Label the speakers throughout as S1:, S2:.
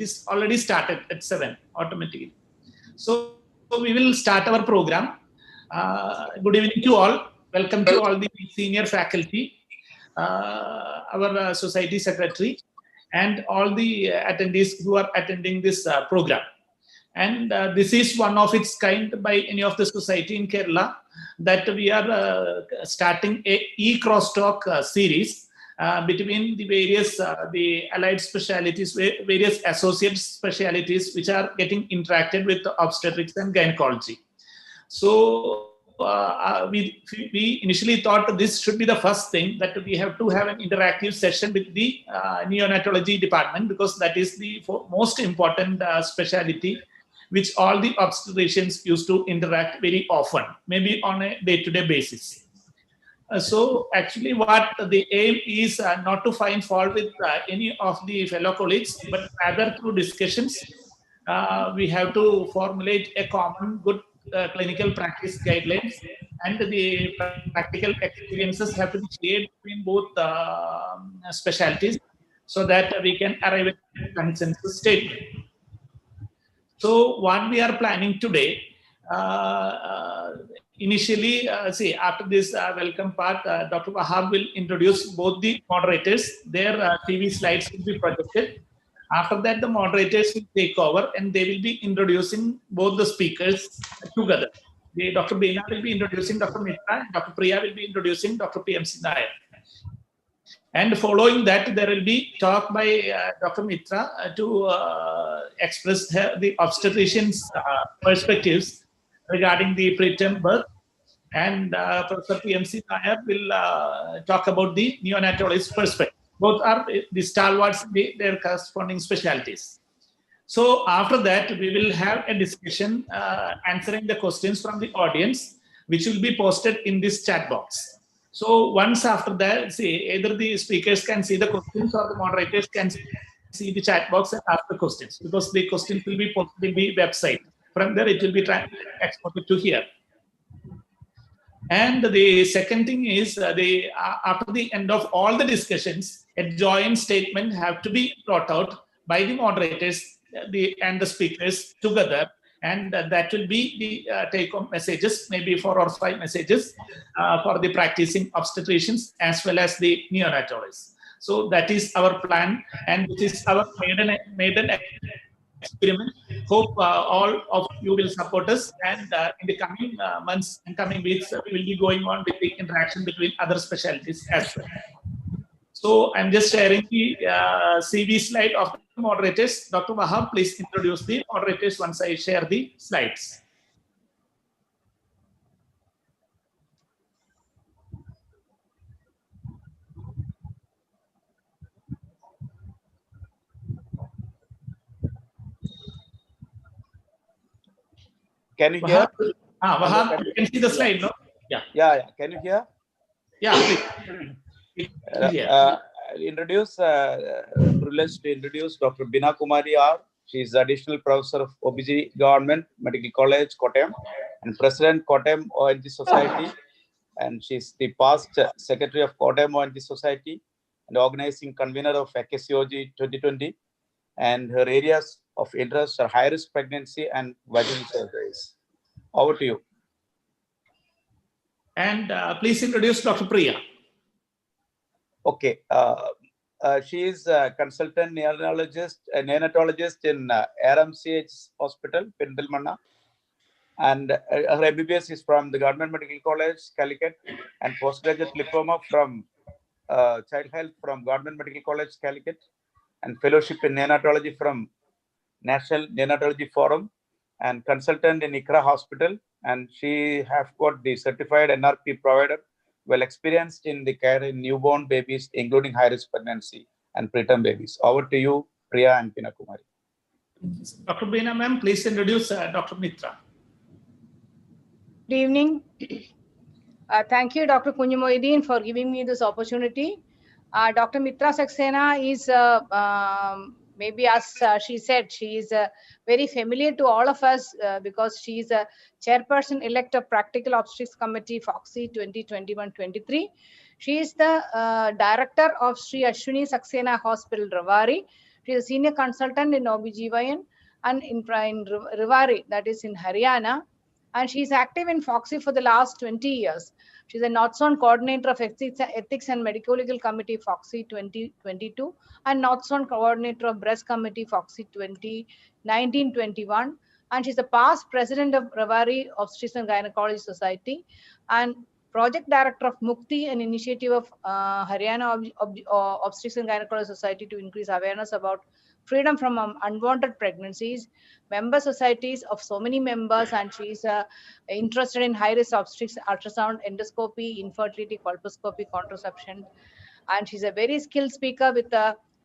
S1: is already started at 7 automatically. So we will start our program. Good evening to all. Welcome to all the senior faculty, our society secretary, and all the attendees who are attending this program. And this is one of its kind by any of the society in Kerala, that we are starting a e-Crosstalk series between the various the allied specialities, various associate specialities which are getting interacted with obstetrics and gynecology. So we initially thought this should be the first thing, that we have to have an interactive session with the neonatology department, because that is the most important specialty which all the obstetricians used to interact very often, maybe on a day-to-day basis. So actually what the aim is not to find fault with any of the fellow colleagues, but rather through discussions, we have to formulate a common good clinical practice guidelines, and the practical experiences have to be shared between both specialties, so that we can arrive at a consensus statement. So what we are planning today, initially, see, after this welcome part, Dr. Vahab will introduce both the moderators. Their TV slides will be projected. After that, the moderators will take over, and they will be introducing both the speakers together. Dr. Beena will be introducing Dr. Mitra, and Dr. Priya will be introducing Dr. PMC Nair. And following that, there will be talk by Dr. Mitra to express the obstetrician's perspectives regarding the preterm birth. And Professor PMC Nair will talk about the neonatologist perspective. Both are the stalwarts, their corresponding specialties. So after that, we will have a discussion answering the questions from the audience, which will be posted in this chat box. So once after that, see, either the speakers can see the questions or the moderators can see the chat box and ask the questions, because the questions will be posted in the website. From there, it will be exported to here. And the second thing is, after the end of all the discussions, a joint statement have to be brought out by the moderators and the speakers together. And that will be the take-home messages, maybe 4 or 5 messages for the practicing obstetricians as well as the neonatologists. So that is our plan, and this is our maiden experiment. Hope all of you will support us, and in the coming months and coming weeks, we will be going on with the interaction between other specialties as well. So I'm just sharing the CV slide of the moderators. Dr. Vahab, please introduce the moderators once I share the slides.
S2: Can you hear?
S1: Vahab, you can see the slide, no?
S2: Yeah. Can you hear?
S1: Yeah, please.
S2: I'll introduce, privileged to introduce Dr. Beenakumari R. She is additional professor of OBG Government Medical College, Kottayam, and President Kottayam ONG Society. And she's the past Secretary of Kottayam ONG Society and organizing convener of AKCOG 2020. And her areas of interest are high-risk pregnancy and vaginal surgeries. Over to you.
S1: And please introduce Dr. Priya.
S2: Okay. She is a consultant neonatologist in RMCH Hospital, Pindalmanna. And her MBBS is from the Government Medical College, Calicut, and postgraduate diploma from Child Health from Government Medical College, Calicut, and fellowship in neonatology from National Neonatology Forum, and consultant in ICRA Hospital. And she have got the certified NRP provider, well experienced in the care in newborn babies, including high-risk pregnancy and preterm babies. Over to you, Priya and Beenakumari.
S1: Dr. Beena, ma'am, please introduce Dr. Mitra.
S3: Good evening. Thank you, Dr. Kunjimoideen, for giving me this opportunity. Dr. Mitra Saxena is, maybe as she said, she is very familiar to all of us because she is a chairperson-elect of Practical Obstetrics Committee, FOXY 2021-23. She is the director of Sri Ashwini Saxena Hospital, Ravari. She is a senior consultant in OBGYN and in Rewari, that is in Haryana. And she is active in FOXY for the last 20 years. She is a North-Zone Coordinator of Ethics and Medical Legal Committee FOXY 2022 and North-Zone Coordinator of Breast Committee FOXY 2019-21. And she's a past president of Rewari Obstetrics and Gynecology Society and project director of Mukti, an initiative of Haryana Obstetrics and Gynecology Society to increase awareness about freedom from unwanted pregnancies, member societies of so many members, and she's interested in high-risk obstetrics, ultrasound, endoscopy, infertility, colposcopy, contraception, and she's a very skilled speaker with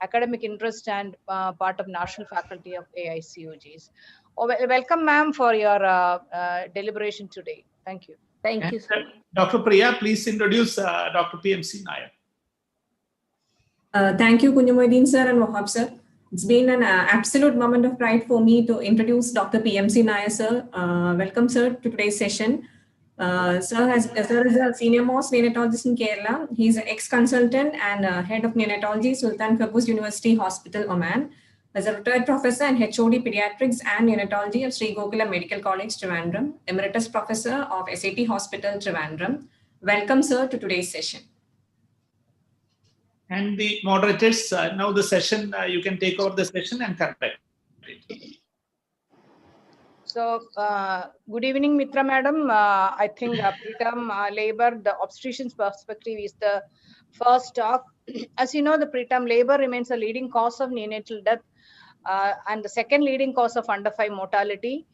S3: academic interest and part of national faculty of AICOGs. Welcome, ma'am, for your deliberation today. Thank you.
S4: Thank you, sir.
S1: Dr. Priya, please introduce Dr. PMC Nair.
S5: Thank you, Kunjimoideen sir and Vahab sir. It's been an absolute moment of pride for me to introduce Dr. PMC Nair sir. Welcome, sir, to today's session. Sir is a senior-most neonatologist in Kerala. He's an ex-consultant and head of neonatology, Sultan Qaboos University Hospital, Oman. As a retired professor and HOD Pediatrics and Neonatology of Sri Gokula Medical College, Trivandrum, Emeritus Professor of SAT Hospital, Trivandrum. Welcome, sir, to today's session.
S1: And the moderators, now the session, you can take over the session and conduct it.
S3: So, good evening, Mitra madam. I think preterm labor, the obstetrician's perspective is the first talk. As you know, the preterm labor remains a leading cause of neonatal death and the second leading cause of under 5 mortality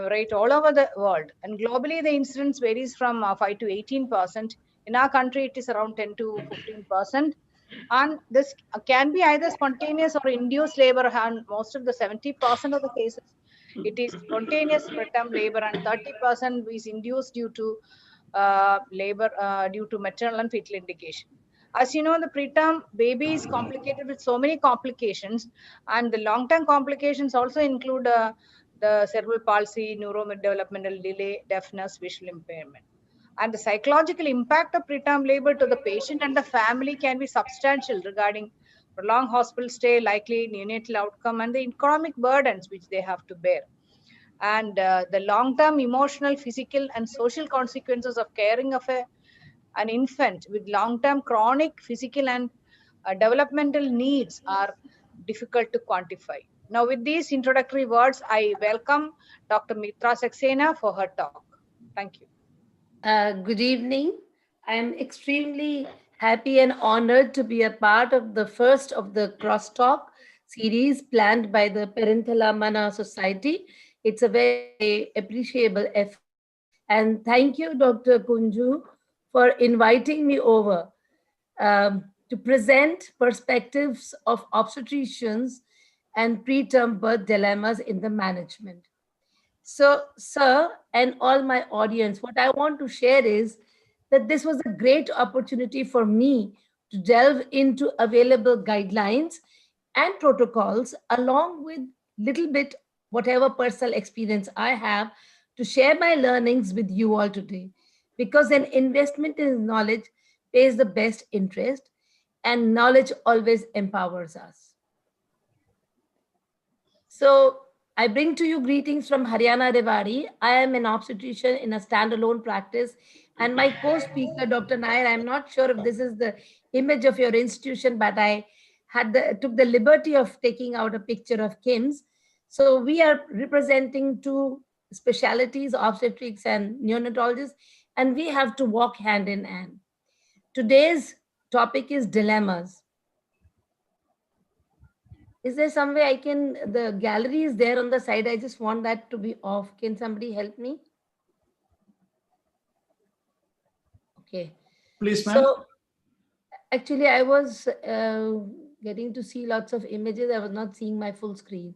S3: rate all over the world. And globally, the incidence varies from 5 to 18%. In our country, it is around 10 to 15%. And this can be either spontaneous or induced labor, and most of the 70% of the cases, it is spontaneous preterm labor, and 30% is induced due to labor due to maternal and fetal indication. As you know, the preterm baby is complicated with so many complications, and the long-term complications also include the cerebral palsy, neurodevelopmental delay, deafness, visual impairment. And the psychological impact of preterm labor to the patient and the family can be substantial regarding prolonged hospital stay, likely neonatal outcome, and the economic burdens which they have to bear. And the long-term emotional, physical, and social consequences of caring of an infant with long-term chronic physical and developmental needs are difficult to quantify. Now, with these introductory words, I welcome Dr. Mitra Saxena for her talk. Thank you.
S4: Good evening. I am extremely happy and honored to be a part of the first of the Crosstalk series planned by the Prermbirth Society. It's a very appreciable effort. And thank you, Dr. Kunju, for inviting me over to present perspectives of obstetricians and preterm birth dilemmas in the management. So, sir, and all my audience, what I want to share is that this was a great opportunity for me to delve into available guidelines and protocols, along with little bit whatever personal experience I have, to share my learnings with you all today. Because an investment in knowledge pays the best interest, and knowledge always empowers us. So, I bring to you greetings from Haryana Rewari. I am an obstetrician in a standalone practice, and my co-speaker, Dr. Nair, I'm not sure if this is the image of your institution, but I took the liberty of taking out a picture of Kim's. So we are representing two specialties, obstetrics and neonatologists, and we have to walk hand in hand. Today's topic is dilemmas. Is there some way I can, the gallery is there on the side. I just want that to be off. Can somebody help me? Okay.
S1: Please, ma'am.
S4: So actually I was getting to see lots of images. I was not seeing my full screen.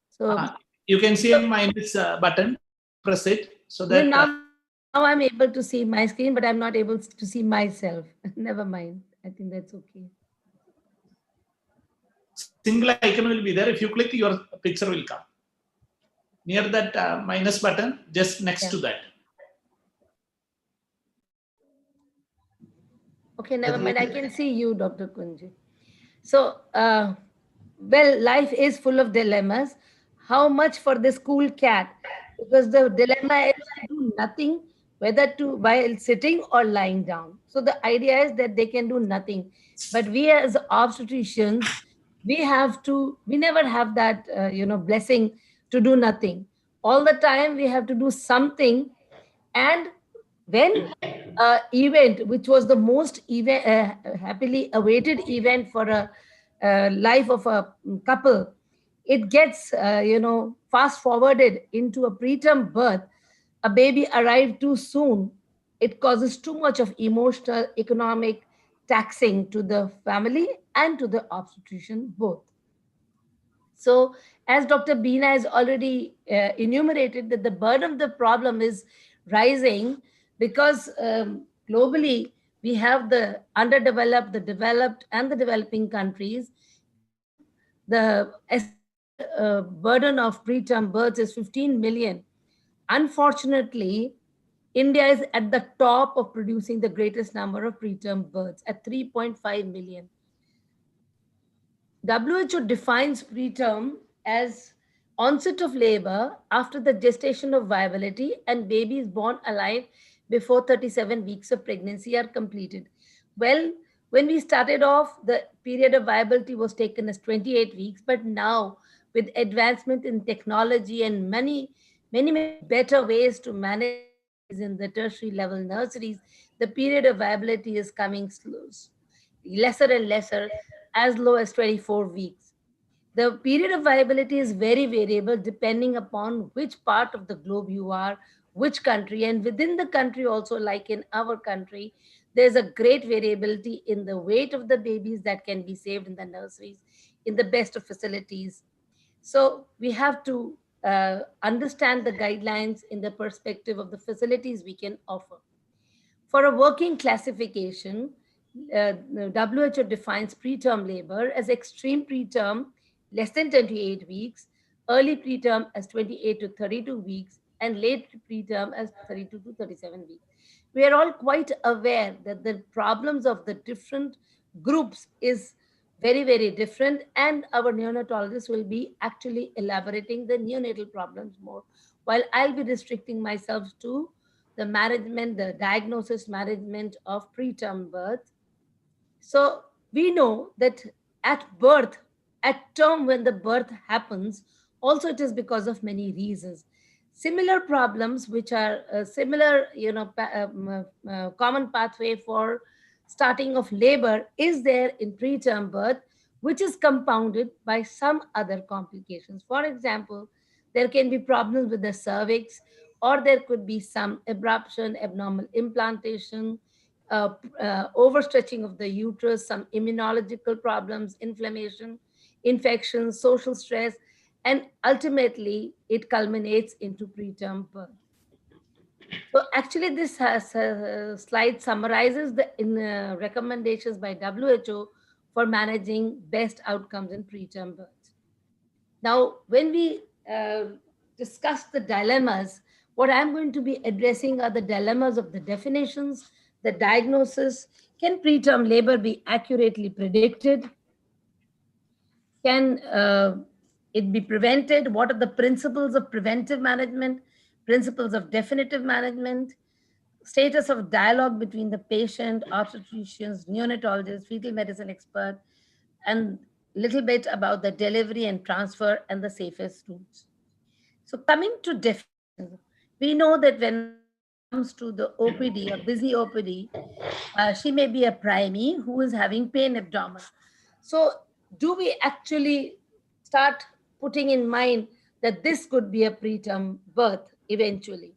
S4: So
S1: you can see minus button, press it. So that
S4: now I'm able to see my screen, but I'm not able to see myself. Never mind. I think that's okay.
S1: Single icon will be there. If you click, your picture will come. Near that minus button, just next to that.
S4: Okay, never mind. I can see you, Dr. Kunji. So well, life is full of dilemmas. How much for this cool cat? Because the dilemma is to do nothing, whether to while sitting or lying down. So the idea is that they can do nothing. But we as obstetricians, we never have that, blessing to do nothing. All the time we have to do something. And when event, which was the most happily awaited event for a life of a couple, it gets fast forwarded into a preterm birth. A baby arrived too soon. It causes too much of emotional, economic taxing to the family and to the obstetrician both. So, as Dr. Beena has already enumerated, that the burden of the problem is rising because globally we have the underdeveloped, the developed, and the developing countries, and the estimated burden of preterm births is 15 million. Unfortunately, India is at the top of producing the greatest number of preterm births at 3.5 million. WHO defines preterm as onset of labor after the gestation of viability and babies born alive before 37 weeks of pregnancy are completed. Well, when we started off, the period of viability was taken as 28 weeks, but now with advancement in technology and many better ways to manage the babies in the tertiary level nurseries, the period of viability is coming slow, lesser and lesser, as low as 24 weeks. The period of viability is very variable depending upon which part of the globe you are, which country, and within the country also, like in our country, there's a great variability in the weight of the babies that can be saved in the nurseries, in the best of facilities. So we have to understand the guidelines in the perspective of the facilities we can offer. For a working classification, the WHO defines preterm labor as extreme preterm, less than 28 weeks, early preterm as 28 to 32 weeks, and late preterm as 32 to 37 weeks. We are all quite aware that the problems of the different groups is very different, and our neonatologists will be actually elaborating the neonatal problems more, while I'll be restricting myself to the management, the diagnosis management of preterm birth. So we know that at birth, at term when the birth happens, also it is because of many reasons. Similar problems, which are similar, common pathway for starting of labor is there in preterm birth, which is compounded by some other complications. For example, there can be problems with the cervix, or there could be some abruption, abnormal implantation, overstretching of the uterus, some immunological problems, inflammation, infections, social stress, and ultimately it culminates into preterm birth. So actually this slide summarizes the recommendations by WHO for managing best outcomes in preterm birth. Now, when we discuss the dilemmas, what I'm going to be addressing are the dilemmas of the definitions, the diagnosis. Can preterm labor be accurately predicted? Can it be prevented? What are the principles of preventive management, principles of definitive management, status of dialogue between the patient, obstetricians, neonatologists, fetal medicine expert, and little bit about the delivery and transfer and the safest routes. So coming to definitions, we know that when a patient comes to the OPD, a busy OPD, she may be a primee who is having pain abdomen. So do we actually start putting in mind that this could be a preterm birth eventually?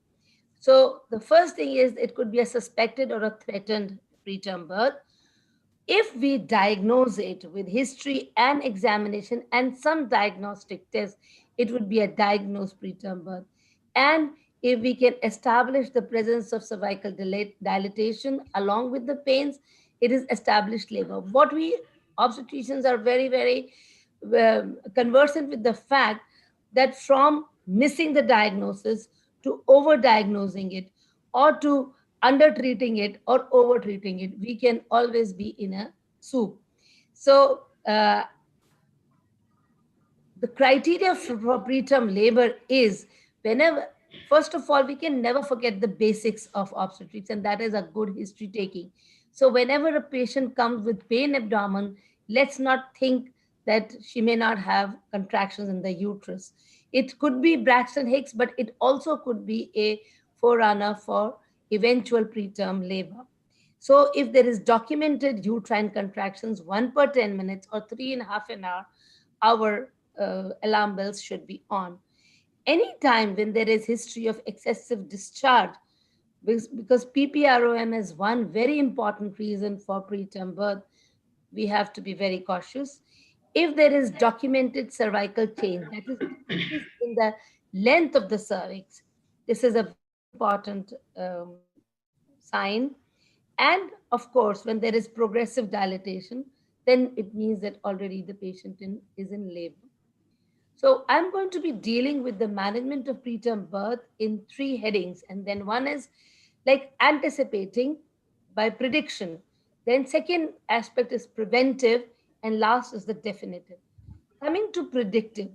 S4: So the first thing is it could be a suspected or a threatened preterm birth. If we diagnose it with history and examination and some diagnostic tests, it would be a diagnosed preterm birth. And if we can establish the presence of cervical dilatation along with the pains, it is established labor. What we obstetricians are very conversant with the fact that from missing the diagnosis to over-diagnosing it, or to under-treating it or over-treating it, we can always be in a soup. So The criteria for preterm labor is whenever, first of all, we can never forget the basics of obstetrics, and that is a good history taking. So whenever a patient comes with pain abdomen, let's not think that she may not have contractions in the uterus. It could be Braxton Hicks, but it also could be a forerunner for eventual preterm labor. So if there is documented uterine contractions, 1 per 10 minutes or 3.5 an hour, our alarm bells should be on. Anytime when there is history of excessive discharge, because PPROM is one very important reason for preterm birth, we have to be very cautious. If there is documented cervical change, that is decrease in the length of the cervix, this is a very important sign. And of course, when there is progressive dilatation, then it means that already the patient is in labor. So I'm going to be dealing with the management of preterm birth in 3 headings. And then one is like anticipating by prediction. Then second aspect is preventive, and last is the definitive. Coming to predictive,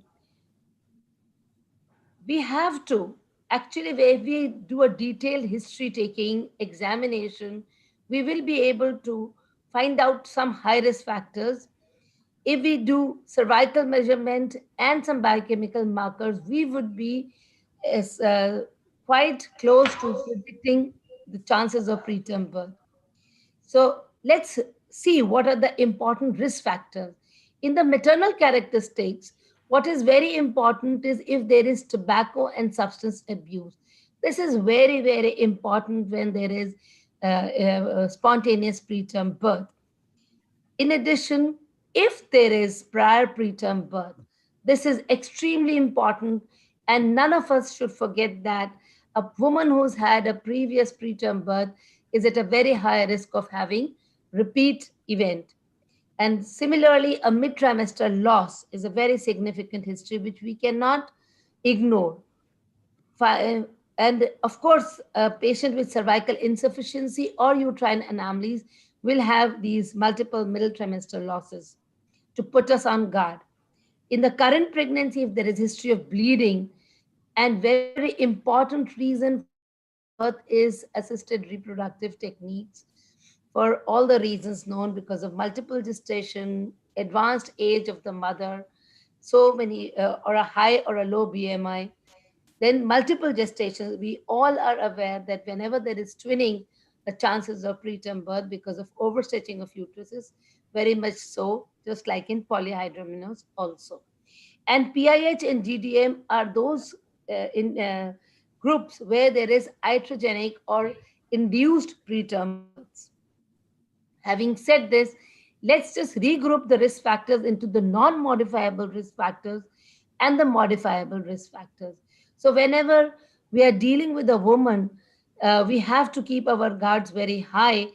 S4: we have to actually, if we do a detailed history taking examination, we will be able to find out some high risk factors. If we do cervical measurement and some biochemical markers, we would be quite close to predicting the chances of preterm birth. So let's see what are the important risk factors. In the maternal characteristics, what is very important is if there is tobacco and substance abuse. This is very, very important when there is spontaneous preterm birth. In addition, if there is prior preterm birth, this is extremely important, and none of us should forget that a woman who's had a previous preterm birth is at a very high risk of having repeat event. And similarly, a mid-trimester loss is a very significant history which we cannot ignore. And of course, a patient with cervical insufficiency or uterine anomalies will have these multiple middle trimester losses to put us on guard. In the current pregnancy, if there is history of bleeding, and very, very important reason for preterm birth is assisted reproductive techniques for all the reasons known, because of multiple gestation, advanced age of the mother, so many, or a high or a low BMI. Then multiple gestations, we all are aware that whenever there is twinning, the chances of preterm birth because of overstretching of uterus is very much so, just like in polyhydramnios also. And PIH and GDM are those in groups where there is iatrogenic or induced preterm births. Having said this, let's just regroup the risk factors into the non-modifiable risk factors and the modifiable risk factors. So whenever we are dealing with a woman, we have to keep our guards very high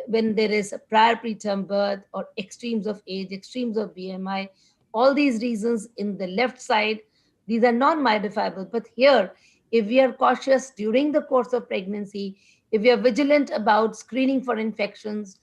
S4: when there is a prior preterm birth or extremes of age, extremes of BMI. All these reasons in the left side, these are non-modifiable. But here, if we are cautious during the course of pregnancy, if we are vigilant about screening for infections,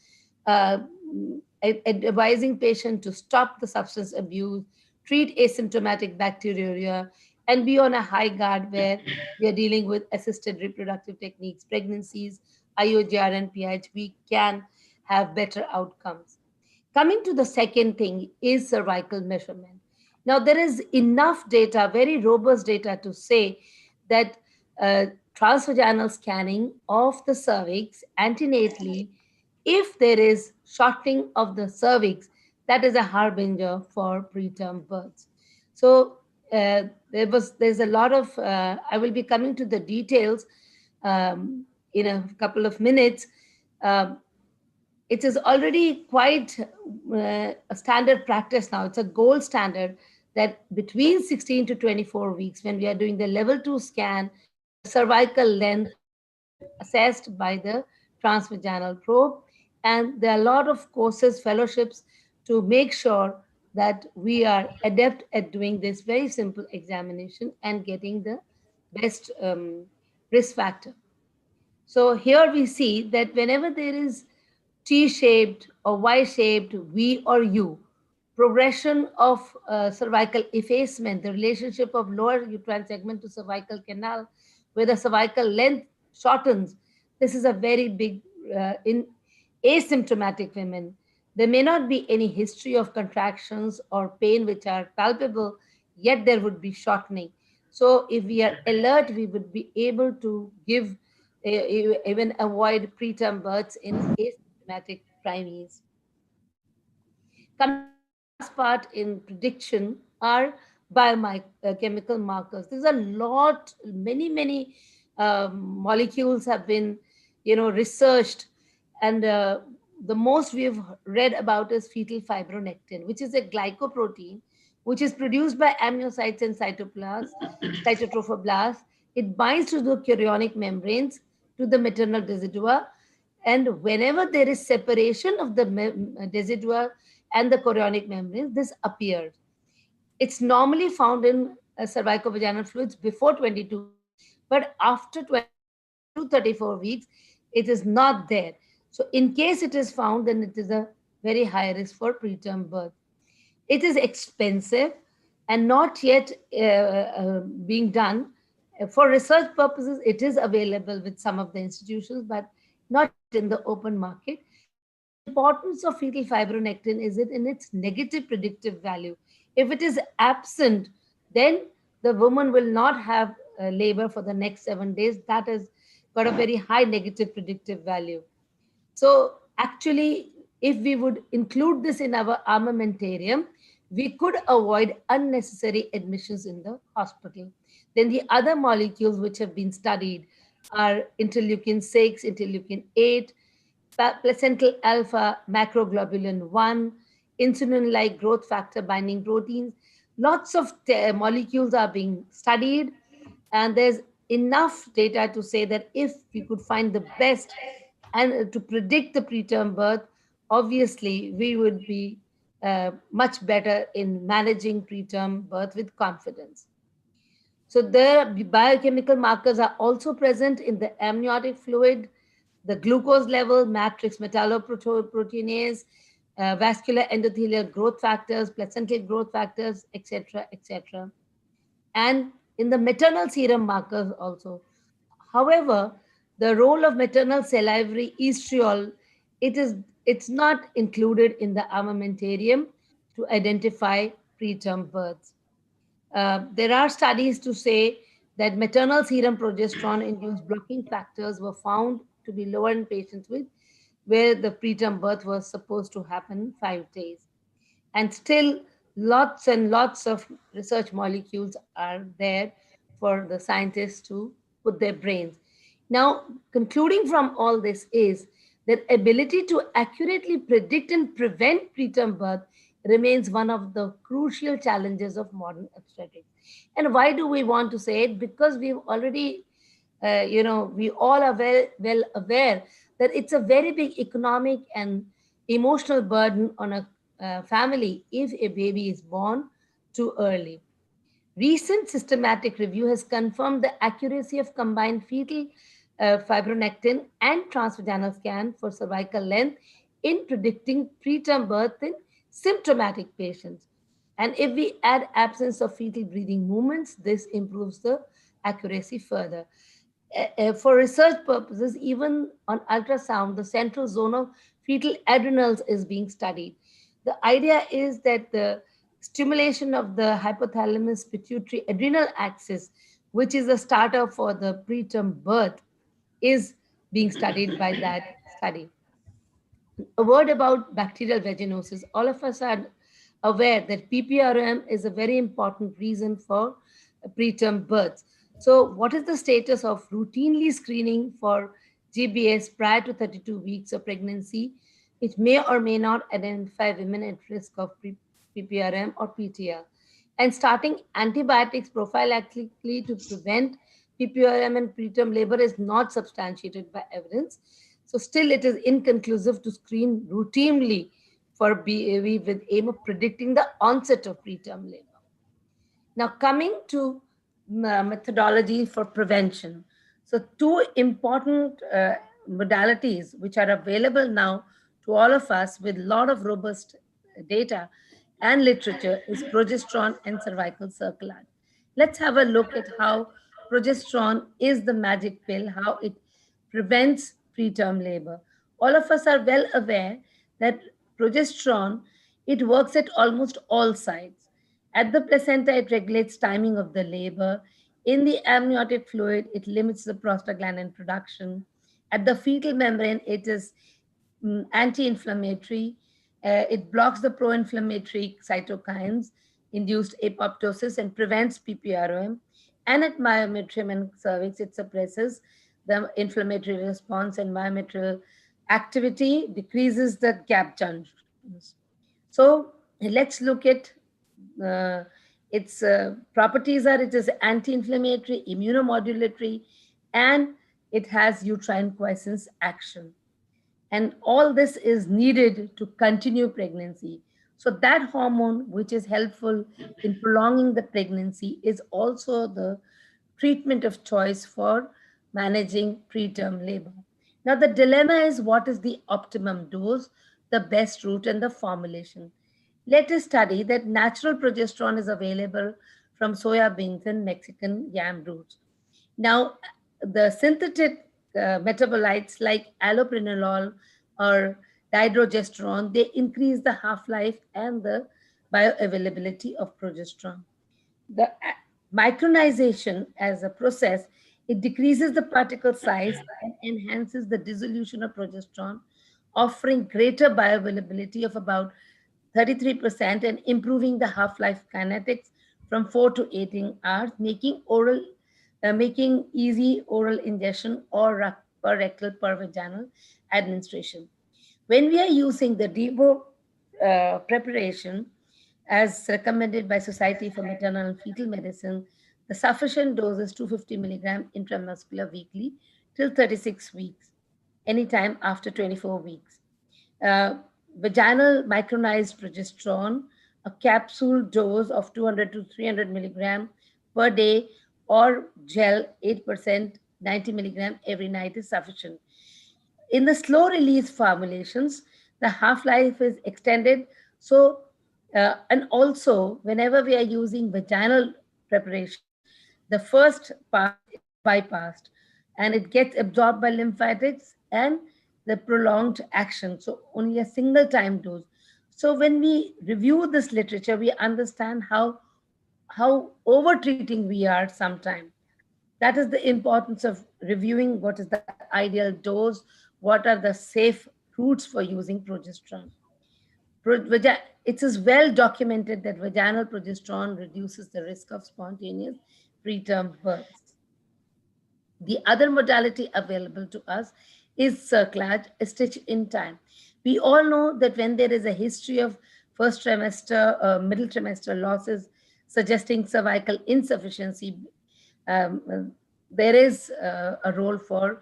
S4: advising patient to stop the substance abuse, treat asymptomatic bacteriuria, and be on a high guard where we are dealing with assisted reproductive techniques, pregnancies, IOGR and PIH, we can have better outcomes. Coming to the second thing is cervical measurement. Now, there is enough data, very robust data to say that transvaginal scanning of the cervix antenatally, if there is shortening of the cervix, that is a harbinger for preterm births. So there's a lot of, I will be coming to the details in a couple of minutes. It is already quite a standard practice now. It's a gold standard that between 16 to 24 weeks, when we are doing the level 2 scan, the cervical length is assessed by the transvaginal probe. And there are a lot of courses, fellowships to make sure that we are adept at doing this very simple examination and getting the best risk factor. So here we see that whenever there is T-shaped or Y-shaped V or U, progression of cervical effacement, the relationship of lower uterine segment to cervical canal, where the cervical length shortens. This is a very big in asymptomatic women. There may not be any history of contractions or pain which are palpable, yet there would be shortening. So if we are alert, we would be able to give, even avoid preterm births in asymptomatic primees. Coming to the last part in prediction are biochemical markers. There's a lot, many molecules have been, researched, and the most we've read about is fetal fibronectin, which is a glycoprotein which is produced by amniocytes and cytotrophoblasts. It binds to the chorionic membranes, to the maternal decidua, and whenever there is separation of the decidua and the chorionic membranes, this appears. It's normally found in cervicovaginal fluids before 22 weeks, but after 22 to 34 weeks, it is not there. So in case it is found, then it is a very high risk for preterm birth. It is expensive and not yet being done. For research purposes, it is available with some of the institutions, but not in the open market. And the importance of fetal fibronectin is in its negative predictive value. If it is absent, then the woman will not have labor for the next 7 days. That has got a very high negative predictive value. So actually, if we would include this in our armamentarium, we could avoid unnecessary admissions in the hospital. Then the other molecules which have been studied are interleukin 6, interleukin 8, placental alpha, macroglobulin 1, insulin-like growth factor binding proteins. Lots of molecules are being studied, and there's enough data to say that if we could find the best and to predict the preterm birth, obviously we would be much better in managing preterm birth with confidence. So the biochemical markers are also present in the amniotic fluid, the glucose level, matrix metalloproteinase, vascular endothelial growth factors, placental growth factors, etc., etc. And in the maternal serum markers also. However, the role of maternal salivary estriol, it's not included in the armamentarium to identify preterm births. There are studies to say that maternal serum progesterone induced blocking factors were found to be lower in patients with where the preterm birth was supposed to happen 5 days. And still lots and lots of research molecules are there for the scientists to put their brains. Now, concluding from all this is that ability to accurately predict and prevent preterm birth remains one of the crucial challenges of modern obstetrics. And why do we want to say it? Because we've already, we all are well aware that it's a very big economic and emotional burden on a family if a baby is born too early. Recent systematic review has confirmed the accuracy of combined fetal fibronectin and transvaginal scan for cervical length in predicting preterm birth in symptomatic patients. And if we add absence of fetal breathing movements, this improves the accuracy further. For research purposes, even on ultrasound, the central zone of fetal adrenals is being studied. The idea is that the stimulation of the hypothalamus pituitary adrenal axis, which is a starter for the preterm birth, is being studied by that study. A word about bacterial vaginosis. All of us are aware that P-PROM is a very important reason for preterm births. So what is the status of routinely screening for GBS prior to 32 weeks of pregnancy, which may or may not identify women at risk of P-PRM or PTL, and starting antibiotics prophylactically to prevent P-PRM and preterm labor is not substantiated by evidence. So still it is inconclusive to screen routinely for BAV with aim of predicting the onset of preterm labor. Now coming to methodology for prevention. So two important modalities which are available now to all of us with a lot of robust data and literature is progesterone and cervical circulage. Let's have a look at how progesterone is the magic pill, how it prevents preterm labor. All of us are well aware that progesterone, it works at almost all sites. At the placenta, it regulates timing of the labor. In the amniotic fluid, it limits the prostaglandin production. At the fetal membrane, it is anti-inflammatory. It blocks the pro-inflammatory cytokines, induced apoptosis, and prevents PPROM. And at myometrium and cervix, it suppresses the inflammatory response and myometrial activity, decreases the gap junctions. So let's look at uh, its properties. Are it is anti-inflammatory, immunomodulatory, and it has uterine quiescence action. And all this is needed to continue pregnancy. So that hormone, which is helpful in prolonging the pregnancy, is also the treatment of choice for managing preterm labor. Now, the dilemma is, what is the optimum dose, the best route, and the formulation? Let us study that natural progesterone is available from soya beans and Mexican yam roots. Now, the synthetic metabolites like allopurinol or dihydrogesterone, they increase the half-life and the bioavailability of progesterone. The micronization as a process, it decreases the particle size and enhances the dissolution of progesterone, offering greater bioavailability of about 33% and improving the half-life kinetics from 4 to 18 hours, making easy oral ingestion or per rectal per vaginal administration. When we are using the Devo preparation, as recommended by Society for Maternal and Fetal Medicine, the sufficient dose is 250 milligram intramuscular weekly till 36 weeks, anytime after 24 weeks. Vaginal micronized progesterone, a capsule dose of 200 to 300 milligram per day, or gel 8%, 90 milligram every night is sufficient. In the slow release formulations, the half-life is extended. So, and also whenever we are using vaginal preparation, the first part is bypassed and it gets absorbed by lymphatics and the prolonged action. So only a single time dose. So when we review this literature, we understand how over treating we are sometimes. That is the importance of reviewing what is the ideal dose, what are the safe routes for using progesterone. It is well documented that vaginal progesterone reduces the risk of spontaneous preterm births. The other modality available to us is cerclage, a stitch in time. We all know that when there is a history of first trimester, middle trimester losses suggesting cervical insufficiency, there is a role for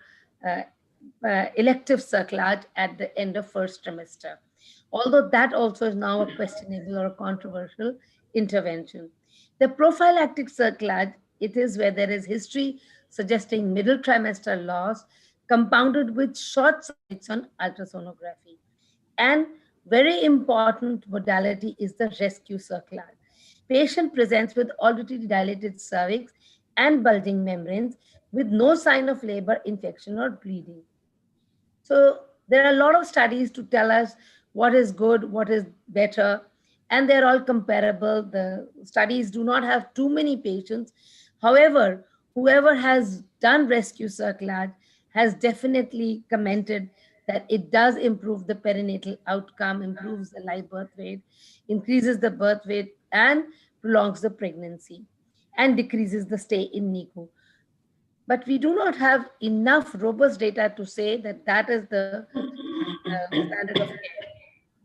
S4: elective cerclage at the end of first trimester. Although that also is now a questionable or a controversial intervention. The prophylactic cerclage, it is where there is history suggesting middle trimester loss compounded with short sites on ultrasonography. And very important modality is the rescue cerclage. Patient presents with already dilated cervix and bulging membranes with no sign of labor, infection, or bleeding. So there are a lot of studies to tell us what is good, what is better, and they're all comparable. The studies do not have too many patients. However, whoever has done rescue cerclage has definitely commented that it does improve the perinatal outcome, improves the live birth weight, increases the birth weight, and prolongs the pregnancy, and decreases the stay in NICU. But we do not have enough robust data to say that that is the standard of care.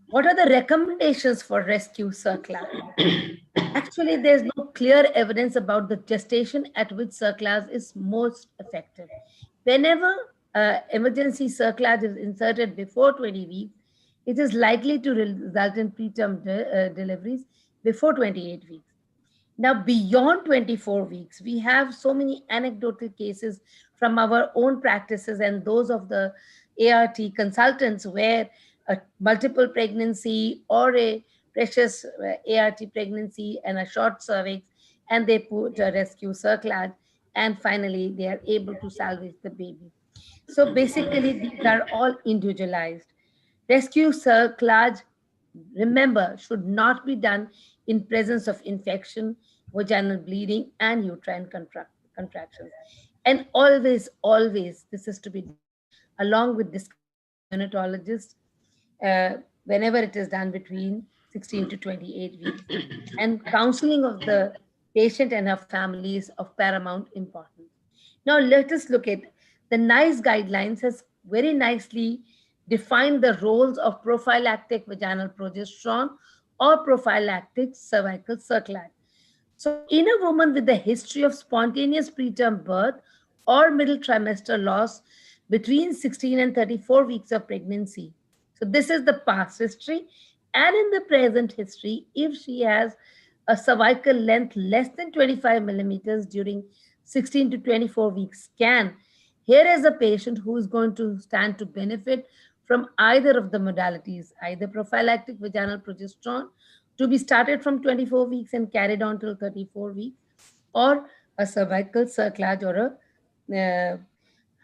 S4: What are the recommendations for rescue cerclage? Actually, there's no clear evidence about the gestation at which cerclage is most effective. Whenever emergency cerclage is inserted before 20 weeks, it is likely to result in preterm deliveries before 28 weeks. Now, beyond 24 weeks, we have so many anecdotal cases from our own practices and those of the ART consultants where a multiple pregnancy or a precious ART pregnancy and a short cervix, and they put a rescue cerclage, and finally they are able to salvage the baby. So basically, these are all individualized. Rescue cerclage, remember, should not be done in presence of infection, vaginal bleeding, and uterine contractions. And always, always, this is to be done along with discussion with the neonatologist whenever it is done between 16 to 28 weeks. And counseling of the patient and her family is of paramount importance. Now let us look at the NICE guidelines has very nicely defined the roles of prophylactic vaginal progesterone or prophylactic cervical cerclage. So in a woman with a history of spontaneous preterm birth or middle trimester loss between 16 and 34 weeks of pregnancy. So this is the past history, and in the present history, if she has a cervical length less than 25 millimeters during 16 to 24 week scan, here is a patient who is going to stand to benefit from either of the modalities, either prophylactic vaginal progesterone to be started from 24 weeks and carried on till 34 weeks, or a cervical cerclage or a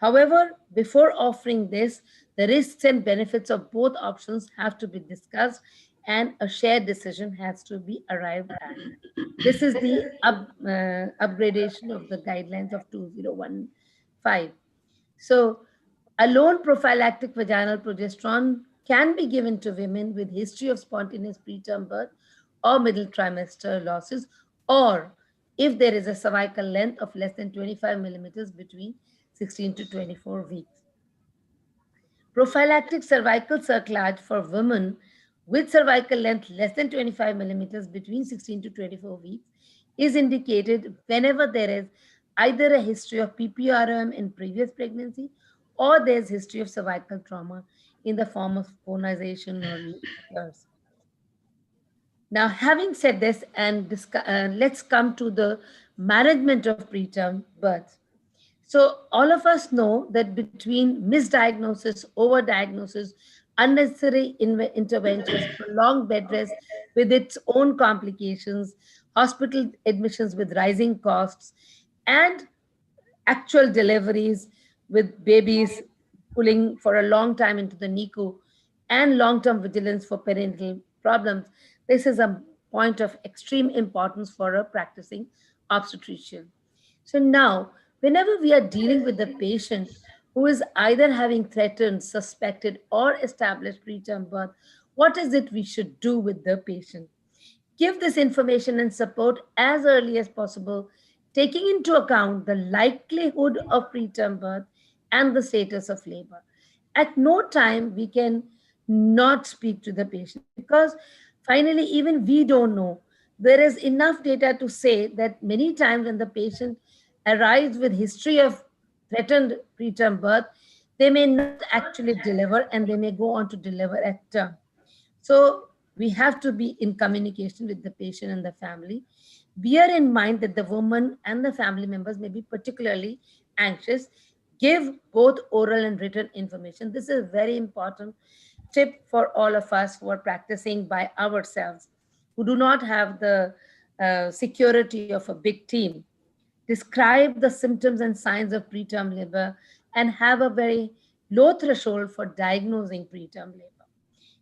S4: however, before offering this, the risks and benefits of both options have to be discussed and a shared decision has to be arrived at. This is the upgradation of the guidelines of 2015. So, alone prophylactic vaginal progesterone can be given to women with history of spontaneous preterm birth or middle trimester losses, or if there is a cervical length of less than 25 millimeters between 16 to 24 weeks. Prophylactic cervical cerclage for women with cervical length less than 25 millimeters between 16 to 24 weeks is indicated whenever there is either a history of P-PROM in previous pregnancy or there's history of cervical trauma in the form of conization or ruptures. Now, having said this, and let's come to the management of preterm birth. So all of us know that between misdiagnosis, overdiagnosis, unnecessary interventions, prolonged bed rest with its own complications, hospital admissions with rising costs, and actual deliveries with babies pulling for a long time into the NICU, and long-term vigilance for perinatal problems, this is a point of extreme importance for a practicing obstetrician. So now, whenever we are dealing with the patient who is either having threatened, suspected, or established preterm birth, what is it we should do with the patient? Give this information and support as early as possible, taking into account the likelihood of preterm birth and the status of labor. At no time we can not speak to the patient, because finally even we don't know. There is enough data to say that many times when the patient arrives with history of threatened preterm birth, they may not actually deliver and they may go on to deliver at term. So we have to be in communication with the patient and the family. Bear in mind that the woman and the family members may be particularly anxious. Give both oral and written information. This is a very important tip for all of us who are practicing by ourselves, who do not have the security of a big team. Describe the symptoms and signs of preterm labor and have a very low threshold for diagnosing preterm labor.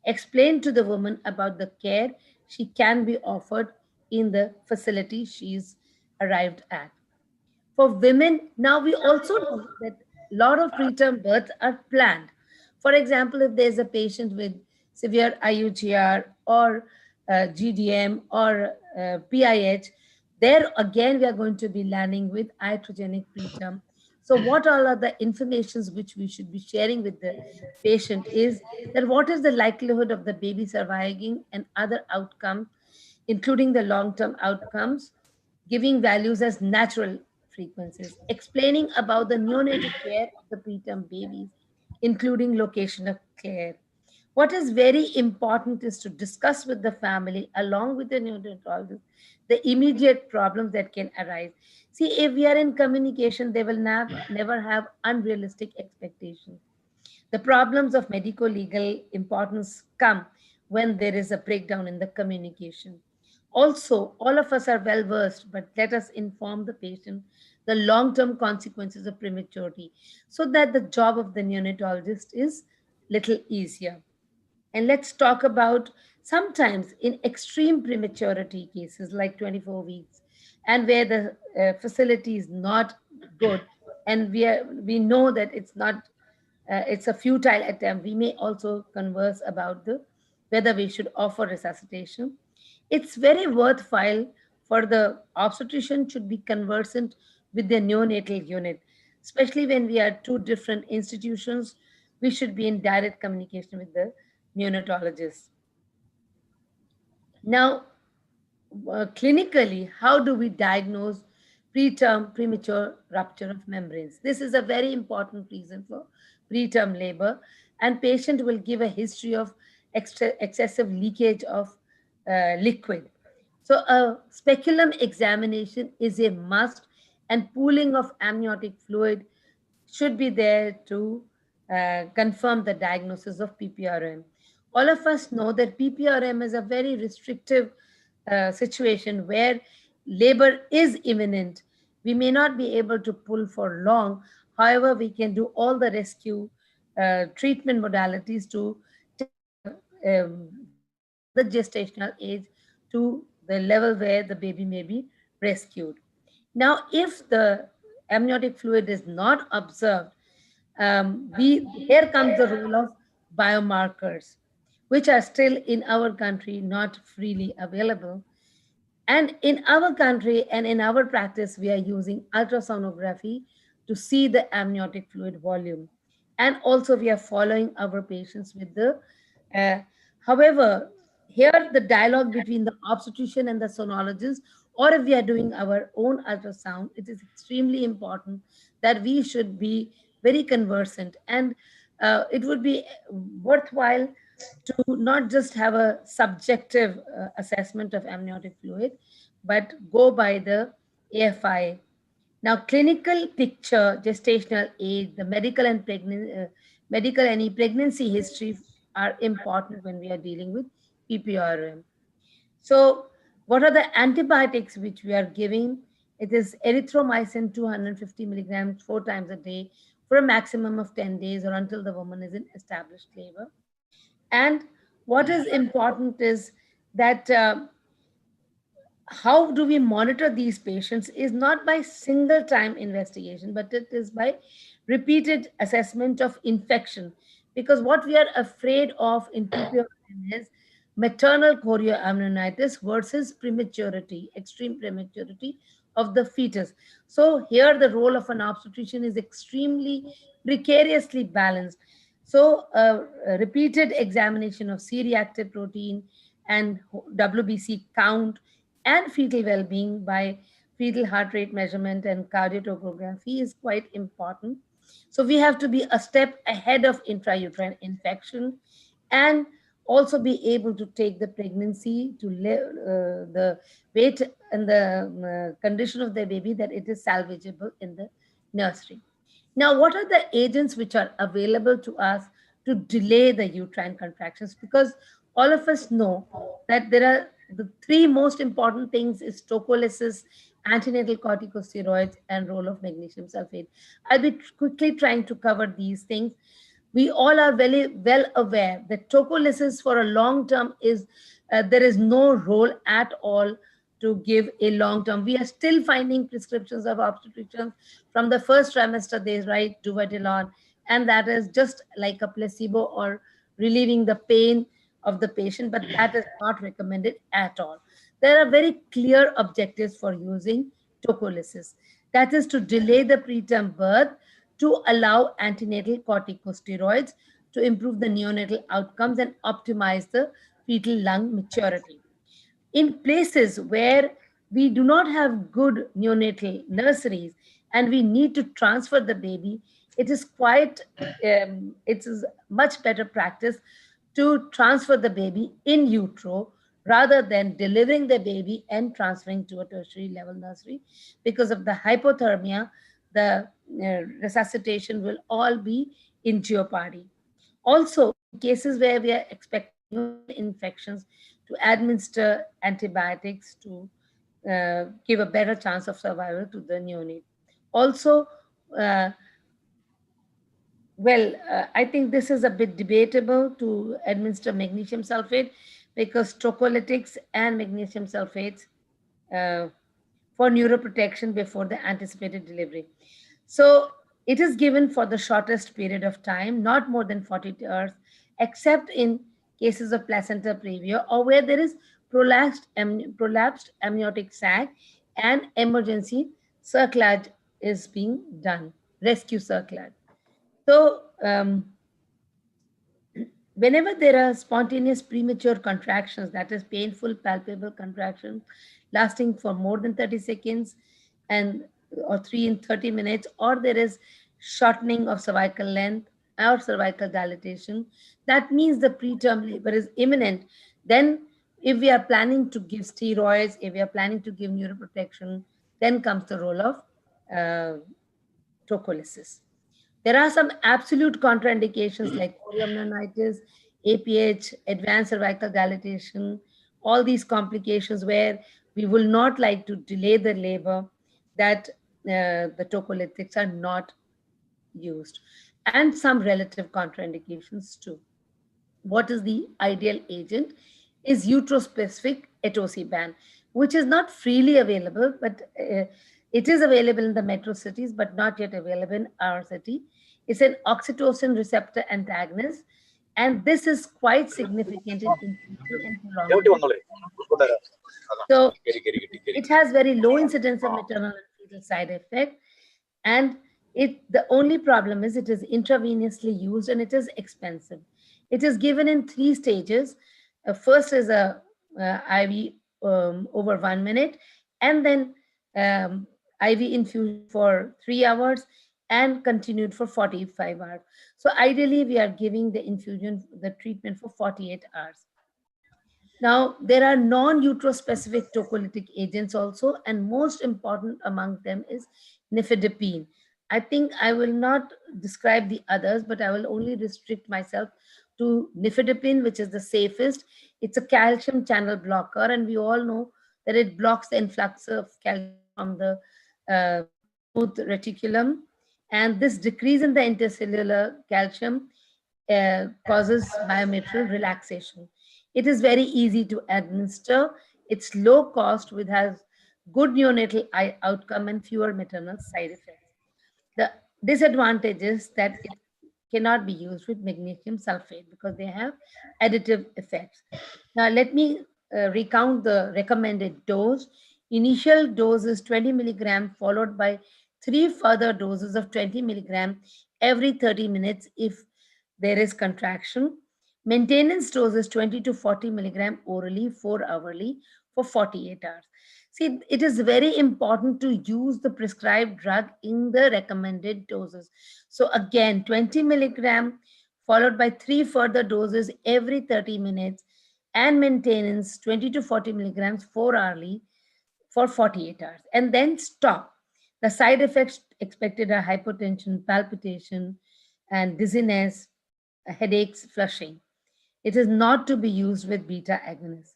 S4: Explain to the woman about the care she can be offered in the facility she's arrived at. For women, now we also know that a lot of preterm births are planned. For example, if there's a patient with severe IUGR or GDM or PIH, there again we are going to be landing with iatrogenic preterm. So what all are the informations which we should be sharing with the patient is that what is the likelihood of the baby surviving and other outcomes, including the long-term outcomes, giving values as natural frequencies, explaining about the neonatal care of the preterm babies, including location of care. What is very important is to discuss with the family along with the neonatologist the immediate problems that can arise. See, if we are in communication, they will never have unrealistic expectations. The problems of medico-legal importance come when there is a breakdown in the communication. Also, all of us are well versed, but let us inform the patient the long-term consequences of prematurity so that the job of the neonatologist is little easier. And let's talk about sometimes in extreme prematurity cases like 24 weeks and where the facility is not good and we know that it's not it's a futile attempt. We may also converse about the whether we should offer resuscitation. It's very worthwhile for the obstetrician should be conversant with the neonatal unit, especially when we are two different institutions. We should be in direct communication with the neonatologist. Now, clinically, how do we diagnose preterm premature rupture of membranes? This is a very important reason for preterm labor, and patient will give a history of excessive leakage of liquid. So a speculum examination is a must, and pooling of amniotic fluid should be there to confirm the diagnosis of PPRM. All of us know that PPRM is a very restrictive situation where labor is imminent. We may not be able to pull for long. However, we can do all the rescue treatment modalities to bring the gestational age to the level where the baby may be rescued. Now, if the amniotic fluid is not observed, here comes the role of biomarkers, which are still in our country not freely available. And in our country and in our practice, we are using ultrasonography to see the amniotic fluid volume. And also we are following our patients with the, uh, however, here the dialogue between the obstetrician and the sonologist, or if we are doing our own ultrasound, it is extremely important that we should be very conversant. And it would be worthwhile to not just have a subjective assessment of amniotic fluid, but go by the AFI. Now, clinical picture, gestational age, the medical any pregnancy history are important when we are dealing with PPRM. So, what are the antibiotics which we are giving? It is erythromycin 250 milligrams 4 times a day for a maximum of 10 days or until the woman is in established labor. And what is important is that how do we monitor these patients is not by single time investigation, but it is by repeated assessment of infection. Because what we are afraid of in PPRN is maternal chorioamnionitis versus prematurity, extreme prematurity of the fetus. So here the role of an obstetrician is extremely precariously balanced. So a repeated examination of C-reactive protein and WBC count and fetal well-being by fetal heart rate measurement and cardiotocography is quite important. So we have to be a step ahead of intrauterine infection and also be able to take the pregnancy to the weight and the condition of the baby that it is salvageable in the nursery. Now, what are the agents which are available to us to delay the uterine contractions? Because all of us know that there are the three most important things is tocolysis, antenatal corticosteroids, and role of magnesium sulfate. I'll be quickly trying to cover these things. We all are very well aware that tocolysis for a long term is there is no role at all to give a long term. We are still finding prescriptions of obstetricians from the first trimester they write Duvatilon, and that is just like a placebo or relieving the pain of the patient, but that is not recommended at all. There are very clear objectives for using tocolysis. That is to delay the preterm birth, to allow antenatal corticosteroids, to improve the neonatal outcomes and optimize the fetal lung maturity. In places where we do not have good neonatal nurseries and we need to transfer the baby, it is it is much better practice to transfer the baby in utero rather than delivering the baby and transferring to a tertiary level nursery. Because of the hypothermia, the resuscitation will all be in jeopardy. Also, in cases where we are expecting infections to administer antibiotics to give a better chance of survival to the neonate. Also, uh, I think this is a bit debatable to administer magnesium sulfate because tocolytics and magnesium sulfates uh, for neuroprotection before the anticipated delivery. So it is given for the shortest period of time, not more than 48 hours, except in cases of placenta previa or where there is prolapsed amniotic sac and emergency cerclage is being done, rescue cerclage. So whenever there are spontaneous premature contractions, that is painful, palpable contractions lasting for more than 30 seconds and or 3 in 30 minutes, or there is shortening of cervical length or cervical dilatation, that means the preterm labor is imminent. Then if we are planning to give steroids, if we are planning to give neuroprotection, then comes the role of uh, tocolysis. There are some absolute contraindications like chorioamnionitis, APH, advanced cervical dilatation, all these complications where we will not like to delay the labor, that the tocolytics are not used, and some relative contraindications too. What is the ideal agent is uterospecific etosi-ban, which is not freely available, but it is available in the metro cities, but not yet available in our city. It's an oxytocin receptor antagonist, and this is quite significant in infancy and prolonged. So it has very low incidence of maternal and fetal side effect, and the only problem is it is intravenously used and it is expensive. It is given in 3 stages. First is a IV over 1 minute, and then IV infusion for 3 hours and continued for 45 hours. So ideally we are giving the infusion, the treatment for 48 hours. Now, there are non-uterospecific tocolytic agents also, and most important among them is nifedipine. I think I will not describe the others, but I will only restrict myself to nifedipine, which is the safest. It's a calcium channel blocker, and we all know that it blocks the influx of calcium from the smooth reticulum. And this decrease in the intercellular calcium causes biometral relaxation. It is very easy to administer. It's low cost, which has good neonatal outcome and fewer maternal side effects. The disadvantage is that it cannot be used with magnesium sulfate because they have additive effects. Now, let me recount the recommended dose. Initial dose is 20 milligram, followed by 3 further doses of 20 milligram every 30 minutes if there is contraction. Maintenance dose is 20 to 40 milligram orally, 4 hourly for 48 hours. See, it is very important to use the prescribed drug in the recommended doses. So again, 20 milligram followed by 3 further doses every 30 minutes, and maintenance 20 to 40 milligrams 4 hourly for 48 hours, and then stop. The side effects expected are hypotension, palpitation, and dizziness, headaches, flushing. It is not to be used with beta agonists.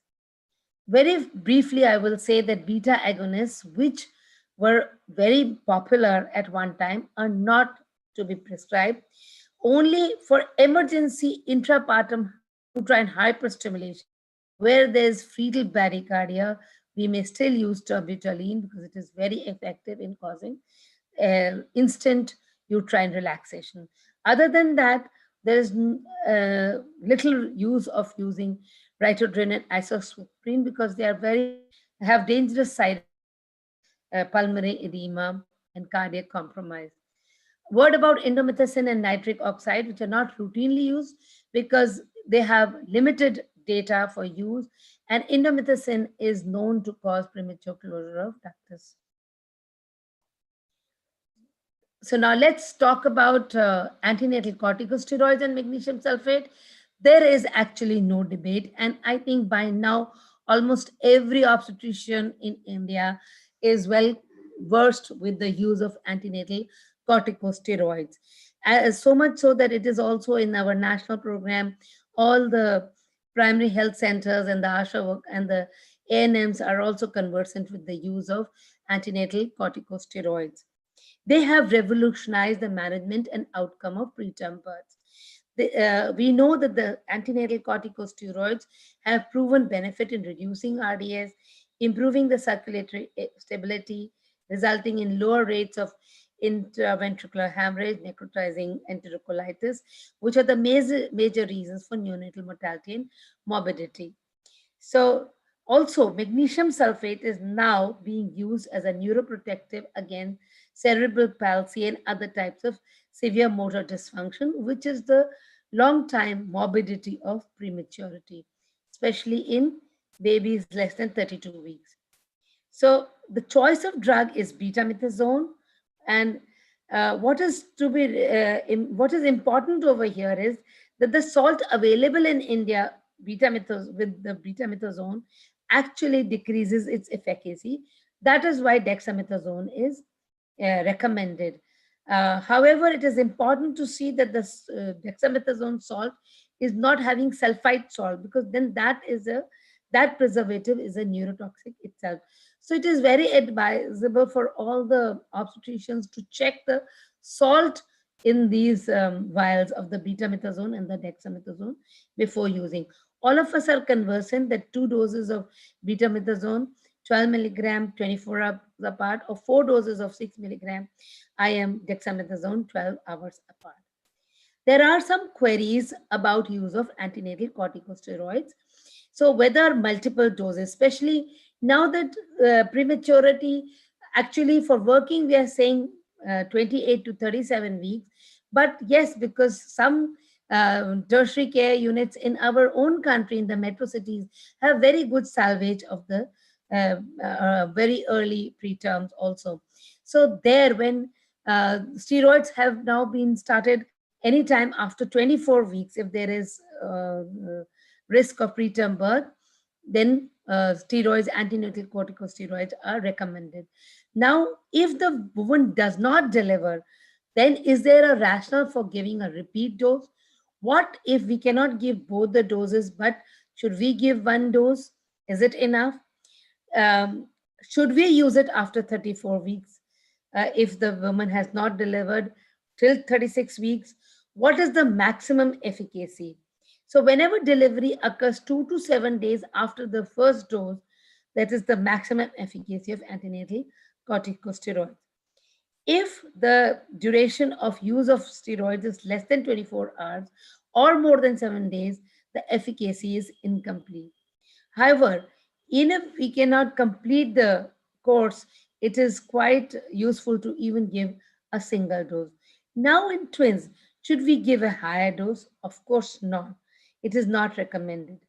S4: Very briefly, I will say that beta agonists, which were very popular at one time, are not to be prescribed. Only for emergency intrapartum uterine hyperstimulation, where there's fetal bradycardia, we may still use terbutaline because it is very effective in causing instant uterine relaxation. Other than that, there is little use of using Ritodrin and isosprin because they are have dangerous side effects like pulmonary edema and cardiac compromise. Word about indomethacin and nitric oxide, which are not routinely used because they have limited data for use, and indomethacin is known to cause premature closure of ductus. So now let's talk about antenatal corticosteroids and magnesium sulfate. There is actually no debate, and I think by now almost every obstetrician in India is well versed with the use of antenatal corticosteroids. So much so that it is also in our national program. All the primary health centers and the ASHA work and the ANMs are also conversant with the use of antenatal corticosteroids. They have revolutionized the management and outcome of preterm births. We know that the antenatal corticosteroids have proven benefit in reducing RDS, improving the circulatory stability, resulting in lower rates of intraventricular hemorrhage, necrotizing enterocolitis, which are the major reasons for neonatal mortality and morbidity. So also magnesium sulfate is now being used as a neuroprotective against cerebral palsy and other types of severe motor dysfunction, which is the long time morbidity of prematurity, especially in babies less than 32 weeks. So the choice of drug is betamethasone, and what is important over here is that the salt available in India with the betamethasone actually decreases its efficacy. That is why dexamethasone is recommended. However, it is important to see that the dexamethasone salt is not having sulfite salt, because then that preservative is a neurotoxic itself. So it is very advisable for all the obstetricians to check the salt in these vials of the betamethasone and the dexamethasone before using. All of us are conversant that 2 doses of betamethasone, 12 milligram, 24 hours apart, or 4 doses of 6 milligram IM dexamethasone, 12 hours apart. There are some queries about use of antenatal corticosteroids. So whether multiple doses, especially now that prematurity, actually for working, we are saying 28 to 37 weeks. But yes, because some tertiary care units in our own country, in the metro cities, have very good salvage of the very early preterms also. So there, when steroids have now been started anytime after 24 weeks, if there is risk of preterm birth, then steroids, antenatal corticosteroids are recommended. Now, if the woman does not deliver, then is there a rationale for giving a repeat dose? What if we cannot give both the doses, but should we give 1 dose? Is it enough? Should we use it after 34 weeks? If the woman has not delivered till 36 weeks, what is the maximum efficacy? So whenever delivery occurs 2 to 7 days after the first dose, that is the maximum efficacy of antenatal corticosteroids. If the duration of use of steroids is less than 24 hours or more than 7 days, the efficacy is incomplete. However, even if we cannot complete the course, it is quite useful to even give a single dose. Now in twins, should we give a higher dose? Of course not. It is not recommended.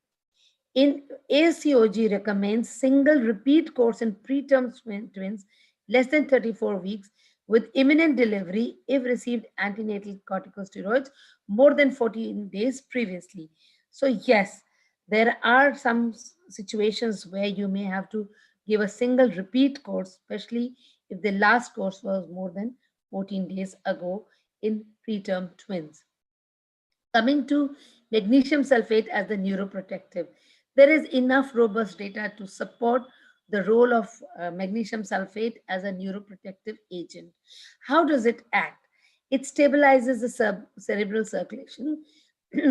S4: In ACOG recommends single repeat course in preterm twins less than 34 weeks with imminent delivery if received antenatal corticosteroids more than 14 days previously. So yes, there are some situations where you may have to give a single repeat course, especially if the last course was more than 14 days ago in preterm twins. Coming to magnesium sulfate as the neuroprotective, there is enough robust data to support the role of magnesium sulfate as a neuroprotective agent. How does it act? It stabilizes the cerebral circulation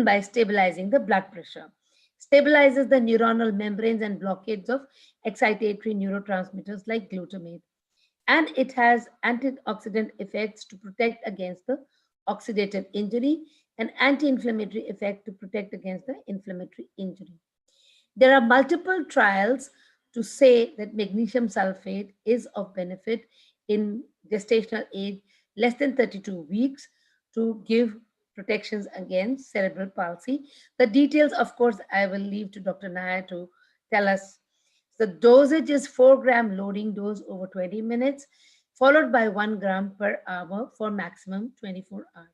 S4: by stabilizing the blood pressure, stabilizes the neuronal membranes and blockades of excitatory neurotransmitters like glutamate, and it has antioxidant effects to protect against the oxidative injury and anti-inflammatory effect to protect against the inflammatory injury. There are multiple trials to say that magnesium sulfate is of benefit in gestational age less than 32 weeks to give protections against cerebral palsy. The details, of course, I will leave to Dr. Nair to tell us. The dosage is 4-gram loading dose over 20 minutes, followed by 1 gram per hour for maximum 24 hours.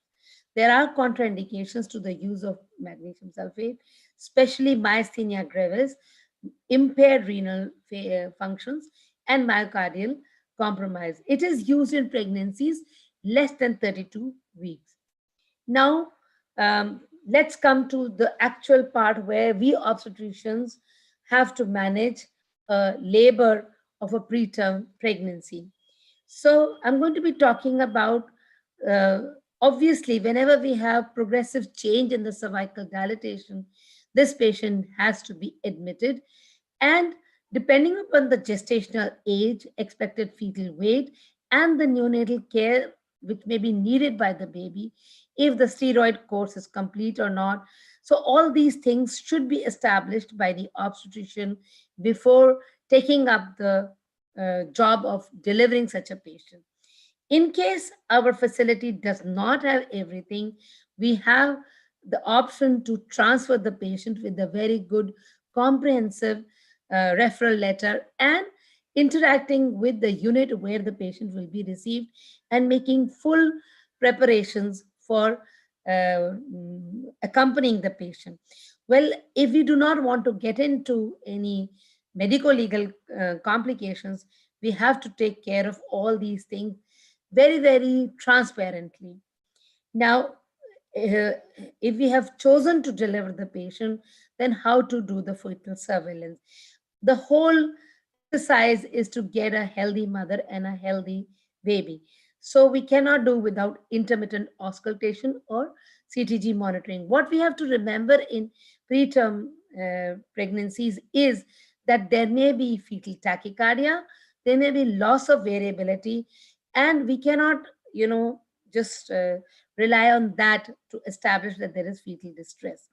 S4: There are contraindications to the use of magnesium sulfate, especially myasthenia gravis, impaired renal functions, and myocardial compromise. It is used in pregnancies less than 32 weeks. Now, let's come to the actual part where we obstetricians have to manage a labor of a preterm pregnancy. So I'm going to be talking about, uh, obviously, whenever we have progressive change in the cervical dilatation, this patient has to be admitted. And depending upon the gestational age, expected fetal weight, and the neonatal care which may be needed by the baby, if the steroid course is complete or not. So all these things should be established by the obstetrician before taking up the job of delivering such a patient. In case our facility does not have everything, we have the option to transfer the patient with a very good comprehensive referral letter and interacting with the unit where the patient will be received and making full preparations for accompanying the patient. Well, if we do not want to get into any medical legal complications, we have to take care of all these things very, very transparently. Now, if we have chosen to deliver the patient, then how to do the fetal surveillance? The whole exercise is to get a healthy mother and a healthy baby. So we cannot do without intermittent auscultation or CTG monitoring. What we have to remember in preterm pregnancies is that there may be fetal tachycardia, there may be loss of variability, and we cannot, just rely on that to establish that there is fetal distress.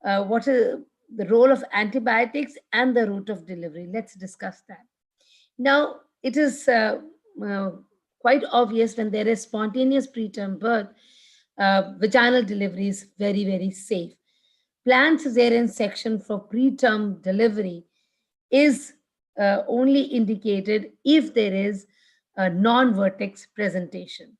S4: What is the role of antibiotics and the route of delivery? Let's discuss that. Now, it is uh, quite obvious when there is spontaneous preterm birth, vaginal delivery is very, very safe. Planned cesarean section for preterm delivery is only indicated if there is a non-vertex presentation.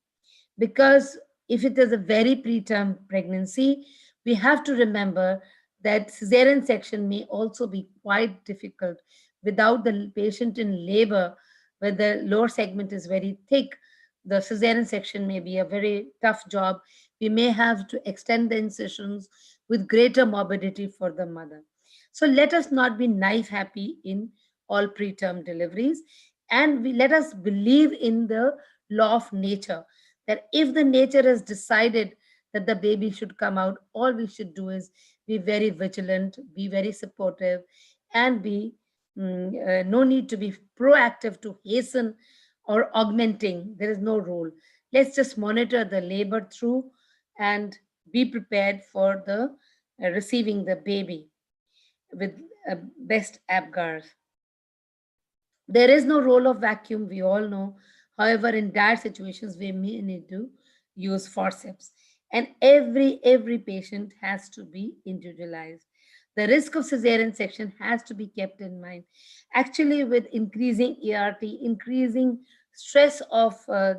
S4: Because if it is a very preterm pregnancy, we have to remember that cesarean section may also be quite difficult without the patient in labor, where the lower segment is very thick. The cesarean section may be a very tough job. We may have to extend the incisions with greater morbidity for the mother. So let us not be knife happy in all preterm deliveries, and let us believe in the law of nature, that if the nature has decided that the baby should come out, all we should do is be very vigilant, be very supportive, and be no need to be proactive to hasten or augmenting. There is no rule. Let's just monitor the labor through and be prepared for the receiving the baby with best APGARs. There is no role of vacuum, we all know. However, in dire situations, we may need to use forceps. And every patient has to be individualized. The risk of cesarean section has to be kept in mind. Actually, with increasing ERT, increasing stress of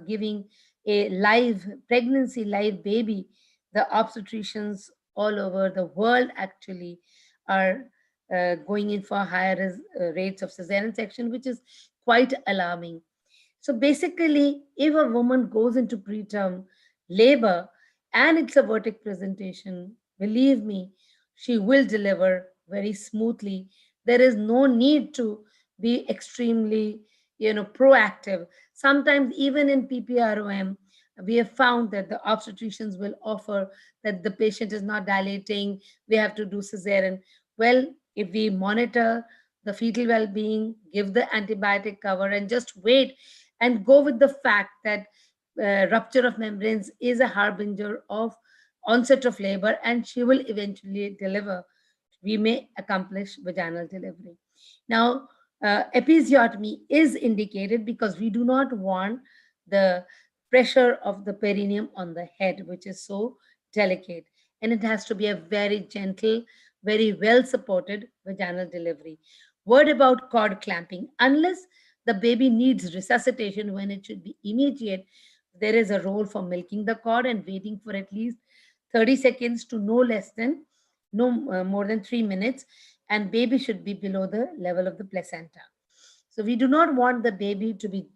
S4: giving a live pregnancy, live baby, the obstetricians all over the world actually are going in for higher rates of cesarean section, which is quite alarming. So basically, if a woman goes into preterm labor and it's a vertex presentation, believe me, she will deliver very smoothly. There is no need to be extremely, proactive. Sometimes even in PPROM, we have found that the obstetricians will offer that the patient is not dilating, we have to do cesarean. Well, if we monitor the fetal well-being, give the antibiotic cover, and just wait and go with the fact that rupture of membranes is a harbinger of onset of labor and she will eventually deliver, we may accomplish vaginal delivery. Now, episiotomy is indicated because we do not want the pressure of the perineum on the head, which is so delicate. And it has to be a very gentle, very well supported vaginal delivery. Word about cord clamping. Unless the baby needs resuscitation when it should be immediate, there is a role for milking the cord and waiting for at least 30 seconds to no more than 3 minutes, and baby should be below the level of the placenta. So we do not want the baby to be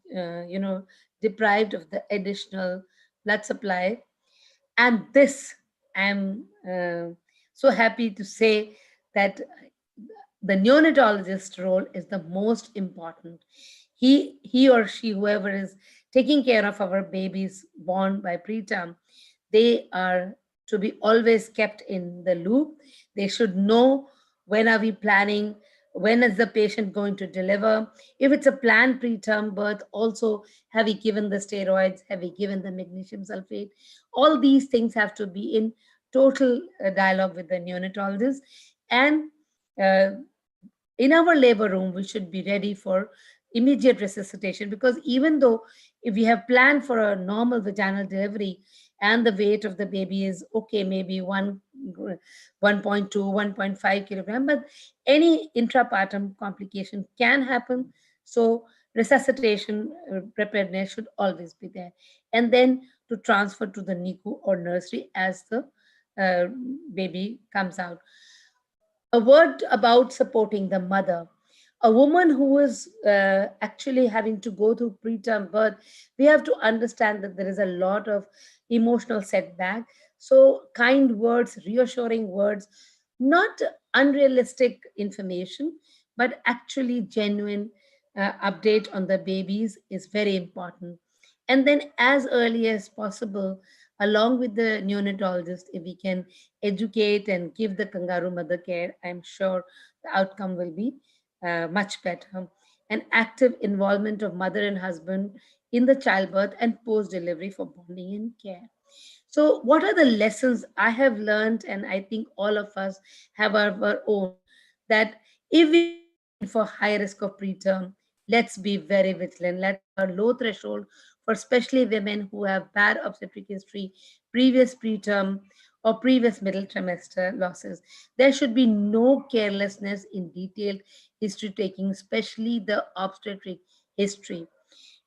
S4: deprived of the additional blood supply, and this I'm so happy to say that the neonatologist role is the most important. He or she, whoever is taking care of our babies born by preterm, they are to be always kept in the loop. They should know when are we planning, when is the patient going to deliver. If it's a planned preterm birth, also have we given the steroids, have we given the magnesium sulfate. All these things have to be in total dialogue with the neonatologist. And in our labor room, we should be ready for immediate resuscitation, because even though if we have planned for a normal vaginal delivery and the weight of the baby is okay, maybe 1.2, 1.5 kilogram, but any intrapartum complication can happen. So resuscitation preparedness should always be there. And then to transfer to the NICU or nursery as the baby comes out. A word about supporting the mother. A woman who is actually having to go through preterm birth, we have to understand that there is a lot of emotional setback. So kind words, reassuring words, not unrealistic information, but actually genuine update on the babies is very important. And then as early as possible, along with the neonatologist, if we can educate and give the kangaroo mother care, I'm sure the outcome will be much better. An active involvement of mother and husband in the childbirth and post delivery for bonding and care. So, what are the lessons I have learned, and I think all of us have our own, that if we are screened for high risk of preterm, let's be very vigilant. Let's have a low threshold for especially women who have bad obstetric history, previous preterm, or previous middle trimester losses. There should be no carelessness in detailed history taking, especially the obstetric history.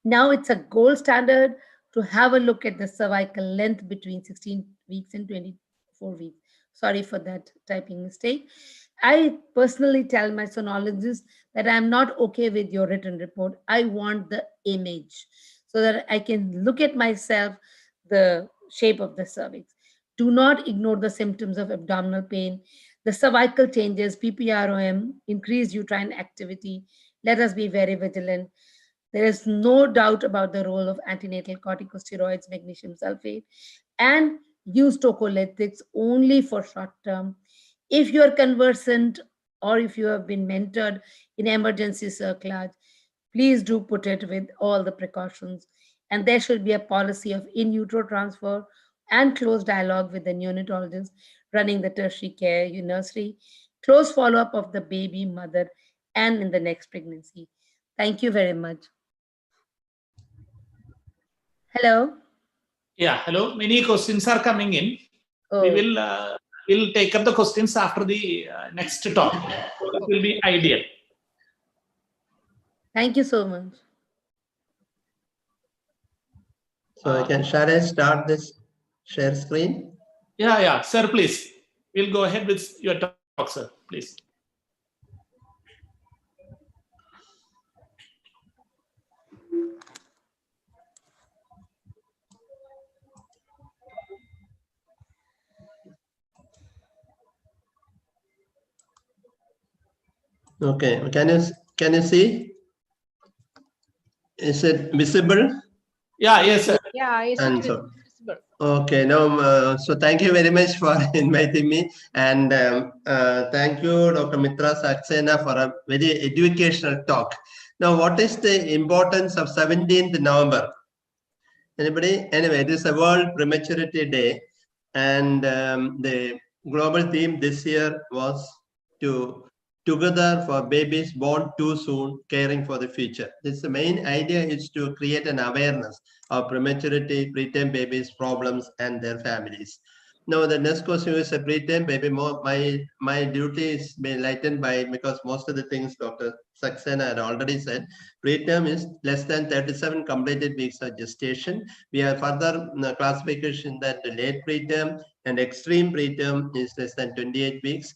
S4: Now it's a gold standard to have a look at the cervical length between 16 weeks and 24 weeks. Sorry for that typing mistake. I personally tell my sonologist that I'm not okay with your written report. I want the image so that I can look at myself, the shape of the cervix. Do not ignore the symptoms of abdominal pain, the cervical changes, PPROM, increased uterine activity. Let us be very vigilant. There is no doubt about the role of antenatal corticosteroids, magnesium sulfate, and use tocolytics only for short term. If you are conversant or if you have been mentored in emergency circulage, please do put it with all the precautions. And there should be a policy of in utero transfer and close dialogue with the neonatologist running the tertiary care nursery, close follow up of the baby, mother, and in the next pregnancy. Thank you very much. Hello.
S1: Yeah, hello. Many questions are coming in.
S4: Oh.
S1: We will take up the questions after the next talk. So that will be ideal.
S4: Thank you so much.
S6: So shall I start this share screen?
S1: Yeah, sir, please. We'll go ahead with your talk, sir, please.
S6: Okay, can you see? Is it visible?
S1: Yeah, yes, sir.
S3: Yeah, it's
S6: Answer.
S3: visible.
S6: Okay, now, so thank you very much for inviting me, and thank you, Dr. Mitra Saxena, for a very educational talk. Now, what is the importance of 17th November? Anybody? Anyway, it is a World Prematurity Day, and the global theme this year was Together for Babies Born Too Soon, Caring for the Future. This the main idea is to create an awareness of prematurity, preterm babies' problems, and their families. Now, the next question is a preterm baby. My duty is being lightened by, because most of the things Dr. Saxena had already said. Preterm is less than 37 completed weeks of gestation. We have further classification that the late preterm and extreme preterm is less than 28 weeks.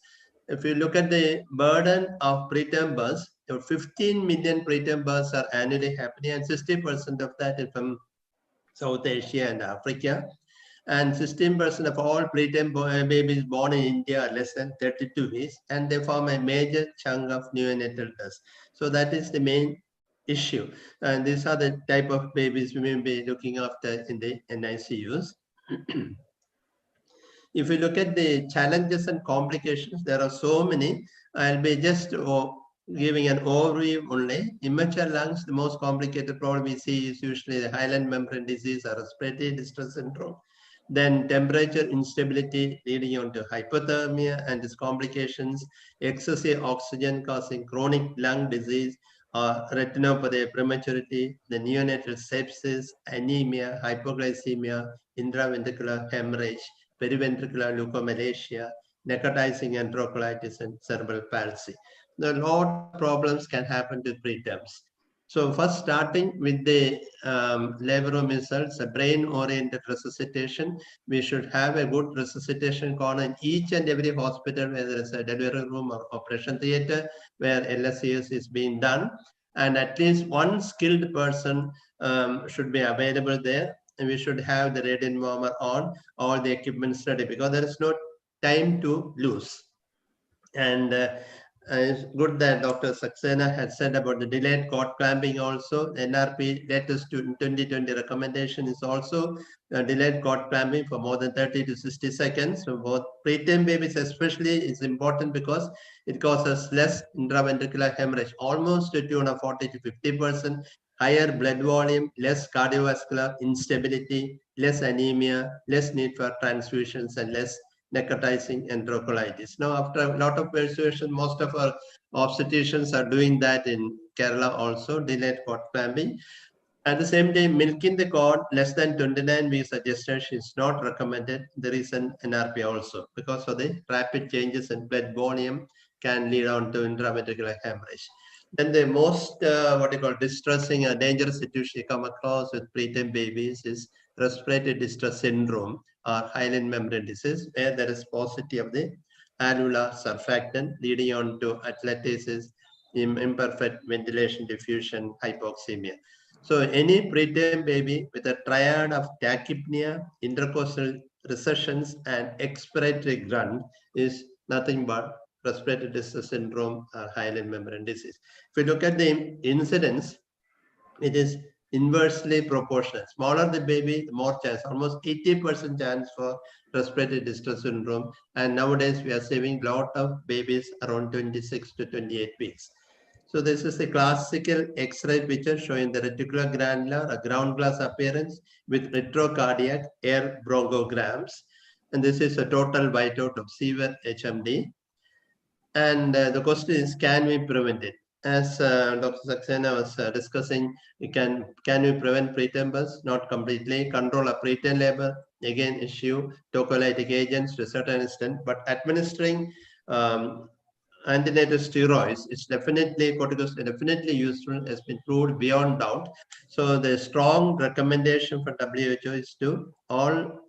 S6: If you look at the burden of preterm births, 15 million preterm births are annually happening, and 60% of that is from South Asia and Africa. And 16% of all preterm babies born in India are less than 32 weeks, and they form a major chunk of neonatal deaths. So that is the main issue. And these are the type of babies we may be looking after in the NICUs. If you look at the challenges and complications, there are so many. I'll be just giving an overview only. Immature lungs, the most complicated problem we see is usually the hyaline membrane disease or respiratory distress syndrome. Then temperature instability leading on to hypothermia and its complications, excessive oxygen causing chronic lung disease, retinopathy, prematurity, the neonatal sepsis, anemia, hypoglycemia, intraventricular hemorrhage, periventricular leukomalacia, necrotizing enterocolitis, and cerebral palsy. A lot of problems can happen to preterms. So first, starting with the labor room results, a brain-oriented resuscitation. We should have a good resuscitation corner in each and every hospital where there is a delivery room or operation theater where LSCS is being done. And at least one skilled person should be available there. And we should have the radiant warmer on, all the equipment ready, because there is no time to lose. And it's good that Dr. Saxena had said about the delayed cord clamping also. NRP latest 2020 recommendation is also delayed cord clamping for more than 30 to 60 seconds. So both preterm babies especially is important because it causes less intraventricular hemorrhage, almost to the tune of 40 to 50%, higher blood volume, less cardiovascular instability, less anemia, less need for transfusions, and less necrotizing enterocolitis. Now, after a lot of persuasion, most of our obstetricians are doing that in Kerala also, delayed cord clamping. At the same time, milking the cord less than 29 weeks of gestation is not recommended. There is an NRP also, because of the rapid changes in blood volume can lead on to intraventricular hemorrhage. Then the most distressing or dangerous situation you come across with preterm babies is respiratory distress syndrome or hyaline membrane disease, where there is paucity of the alveolar surfactant leading on to athleticis, imperfect ventilation diffusion, hypoxemia. So any preterm baby with a triad of tachypnea, intercostal recessions, and expiratory grunt is nothing but respiratory distress syndrome or hyaline membrane disease. If you look at the incidence, it is inversely proportional. Smaller the baby, the more chance, almost 80% chance for respiratory distress syndrome. And nowadays we are saving a lot of babies around 26 to 28 weeks. So this is a classical X-ray picture showing the reticular granular, a ground glass appearance with retrocardiac air bronchograms. And this is a total whiteout of severe HMD. And the question is, can we prevent it? As Dr. Saxena was discussing, can we prevent preterm births? Not completely. Control of preterm labor, again issue, tocolytic agents to a certain extent, but administering antenatal steroids is definitely, corticosteroids definitely useful, has been proved beyond doubt. So the strong recommendation for WHO is to all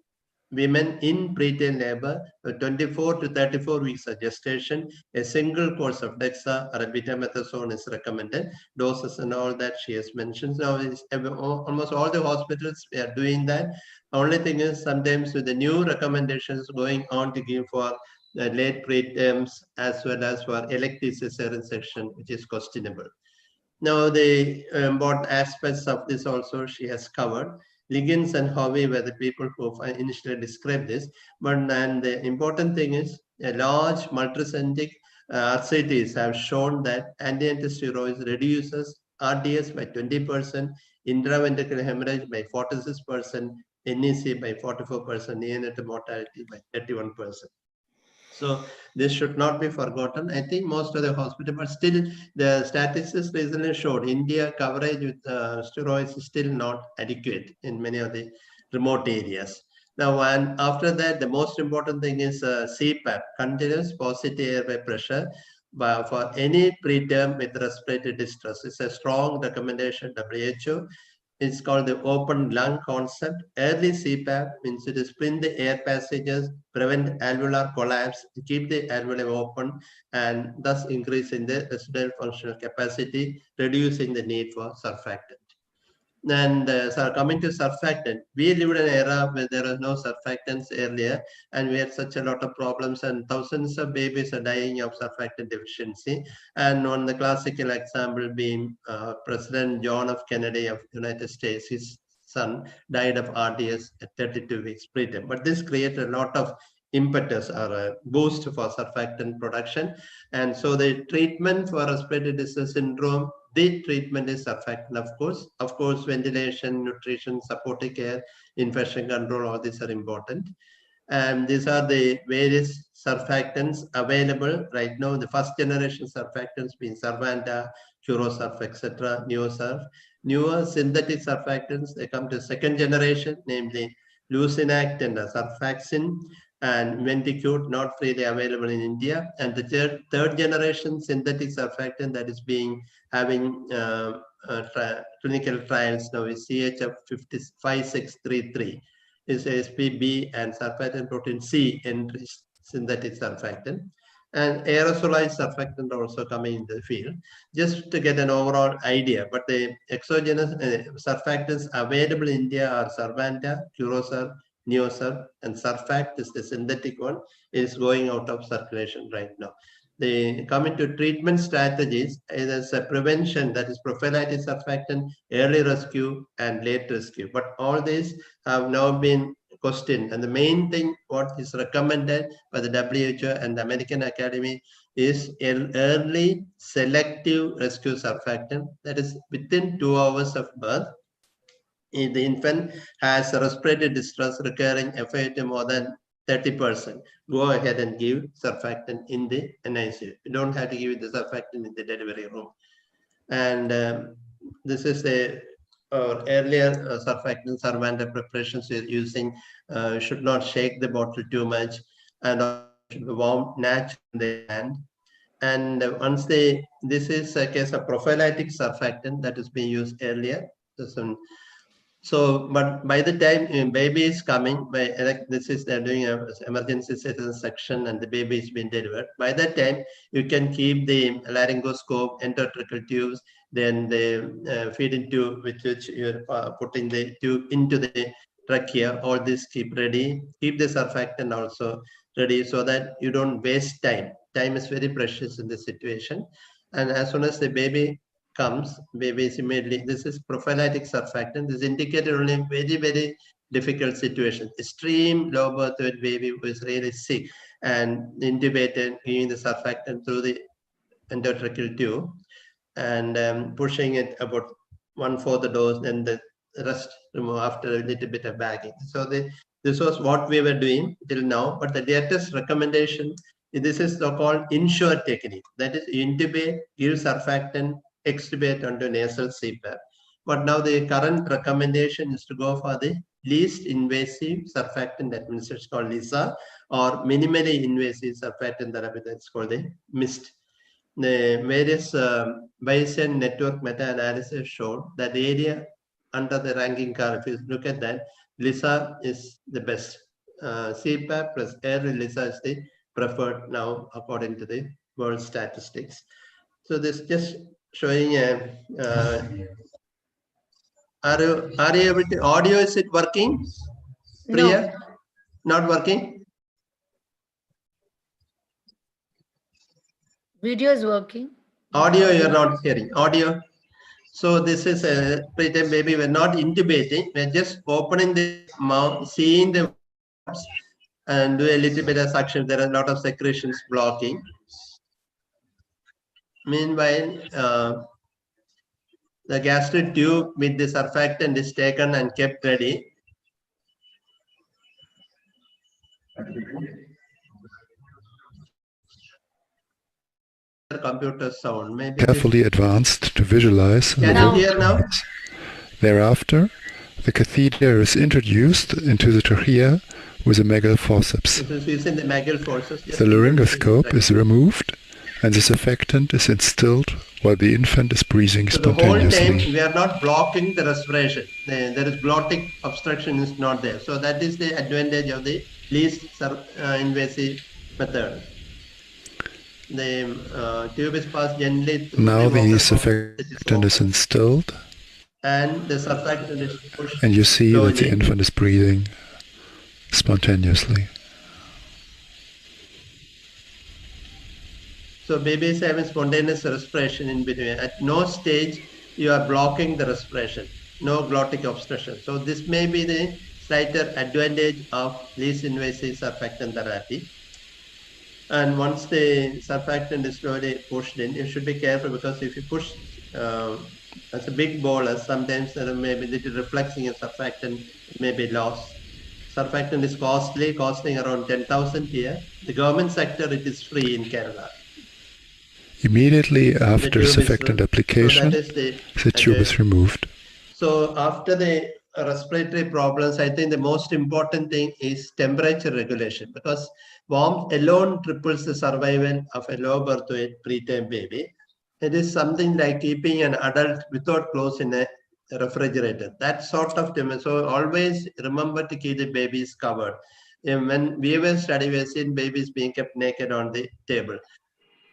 S6: women in preterm labor, 24 to 34 weeks of gestation, a single course of Dexa or a betamethasone is recommended. Doses and all that she has mentioned. Now, almost all the hospitals are doing that. Only thing is, sometimes with the new recommendations going on to give for late preterms as well as for elective cesarean section, which is questionable. Now, the important aspects of this also she has covered. Liggins and Hovey were the people who initially described this, but then the important thing is a large multicentric RCTs have shown that antenatal steroids reduces RDS by 20%, intraventricular hemorrhage by 46%, NEC by 44%, neonatal mortality by 31%. So this should not be forgotten. I think most of the hospitals, but still the statistics recently showed India coverage with steroids is still not adequate in many of the remote areas. Now, and after that, the most important thing is CPAP, continuous positive airway pressure, for any preterm with respiratory distress. It's a strong recommendation, WHO. It's called the open lung concept. Early CPAP means to spin the air passages, prevent alveolar collapse, keep the alveoli open, and thus increasing the residual functional capacity, reducing the need for surfactant. And coming to surfactant, we lived in an era where there was no surfactants earlier, and we had such a lot of problems, and thousands of babies are dying of surfactant deficiency. And on the classical example being President John F. Kennedy of the United States, his son died of RDS at 32 weeks preterm. But this created a lot of impetus or a boost for surfactant production. And so the treatment for respiratory distress syndrome, the treatment is surfactant, of course. Of course, ventilation, nutrition, supportive care, infection control, all these are important. And these are the various surfactants available right now. The first generation surfactants being Survanta, Curosurf, etc., Neosurf. Newer synthetic surfactants, they come to second generation, namely Lucinact and Surfaxin, and Venticute, not freely available in India. And the third generation synthetic surfactant that is having clinical trials now is CHF 5633. Is SPB and surfactant protein C enriched synthetic surfactant. And aerosolized surfactant also coming into the field, just to get an overall idea. But the exogenous surfactants available in India are Survanta, Curosurf, Neosurf, and Surfact is the synthetic one. It is going out of circulation right now. They come into treatment strategies. There's a prevention, that is prophylactic surfactant, early rescue, and late rescue. But all these have now been questioned. And the main thing, what is recommended by the WHO and the American Academy, is early selective rescue surfactant. That is within 2 hours of birth. If the infant has a respiratory distress recurring FAT more than 30%, go ahead and give surfactant in the NICU. You don't have to give the surfactant in the delivery room. And this is the earlier surfactant Survanta preparations you're using. Should not shake the bottle too much, and should be warm naturally in the hand. And once this is a case of prophylactic surfactant that is being used earlier. So, but by the time baby is coming, they're doing an emergency section and the baby is being delivered. By that time, you can keep the laryngoscope, endotracheal tubes, then the feeding tube with which you're putting the tube into the trachea. All this keep ready. Keep the surfactant also ready so that you don't waste time. Time is very precious in this situation. And as soon as the baby comes, baby is immediately, this is prophylactic surfactant. This is indicated only in very, very difficult situation. Extreme low birth weight baby who is really sick and intubated, giving the surfactant through the endotracheal tube and pushing it about 1/4 the dose, and the rest remove after a little bit of bagging. So this was what we were doing till now, but the latest recommendation, this is the called INSURE technique. That is, intubate, give surfactant, extubate onto nasal CPAP. But now the current recommendation is to go for the least invasive surfactant administration called LISA, or minimally invasive surfactant therapy that's called the MIST. The various Bayesian network meta-analysis showed that the area under the ranking curve, if you look at that, LISA is the best. CPAP plus air LISA is the preferred now according to the world statistics. So this just showing are you able to, audio, is it working? Priya? No. Not working?
S4: Video is working.
S6: Audio, you're not hearing. Audio. So this is a preterm baby. We're not intubating. We're just opening the mouth, seeing the and do a little bit of suction. There are a lot of secretions blocking. Meanwhile, the gastric tube with the surfactant is taken and kept ready. Computer sound. Maybe
S7: carefully advanced to visualize the workings. Thereafter, the catheter is introduced into the trachea with a Magel forceps. The laryngoscope is removed and the surfactant is instilled while the infant is breathing spontaneously.
S6: The whole time we are not blocking the respiration. There is glottic obstruction is not there. So that is the advantage of the least invasive method. The tube is passed gently through
S7: now the surfactant is instilled
S6: and the surfactant is pushed
S7: And you see
S6: slowly.
S7: that the infant is breathing spontaneously.
S6: So baby is having spontaneous respiration in between. At no stage you are blocking the respiration, no glottic obstruction. So this may be the slighter advantage of least invasive surfactant therapy. And once the surfactant is slowly pushed in, you should be careful, because if you push as a big bolus, sometimes there may be little reflexing in surfactant, it may be lost. Surfactant is costly, costing around 10,000 here. The government sector, it is free in Kerala.
S7: Immediately after surfactant application, the tube is removed.
S6: So after the respiratory problems, I think the most important thing is temperature regulation, because warmth alone triples the survival of a low birth weight preterm baby. It is something like keeping an adult without clothes in a refrigerator. That sort of temperature. So always remember to keep the babies covered. And when we were studying, we have seen babies being kept naked on the table.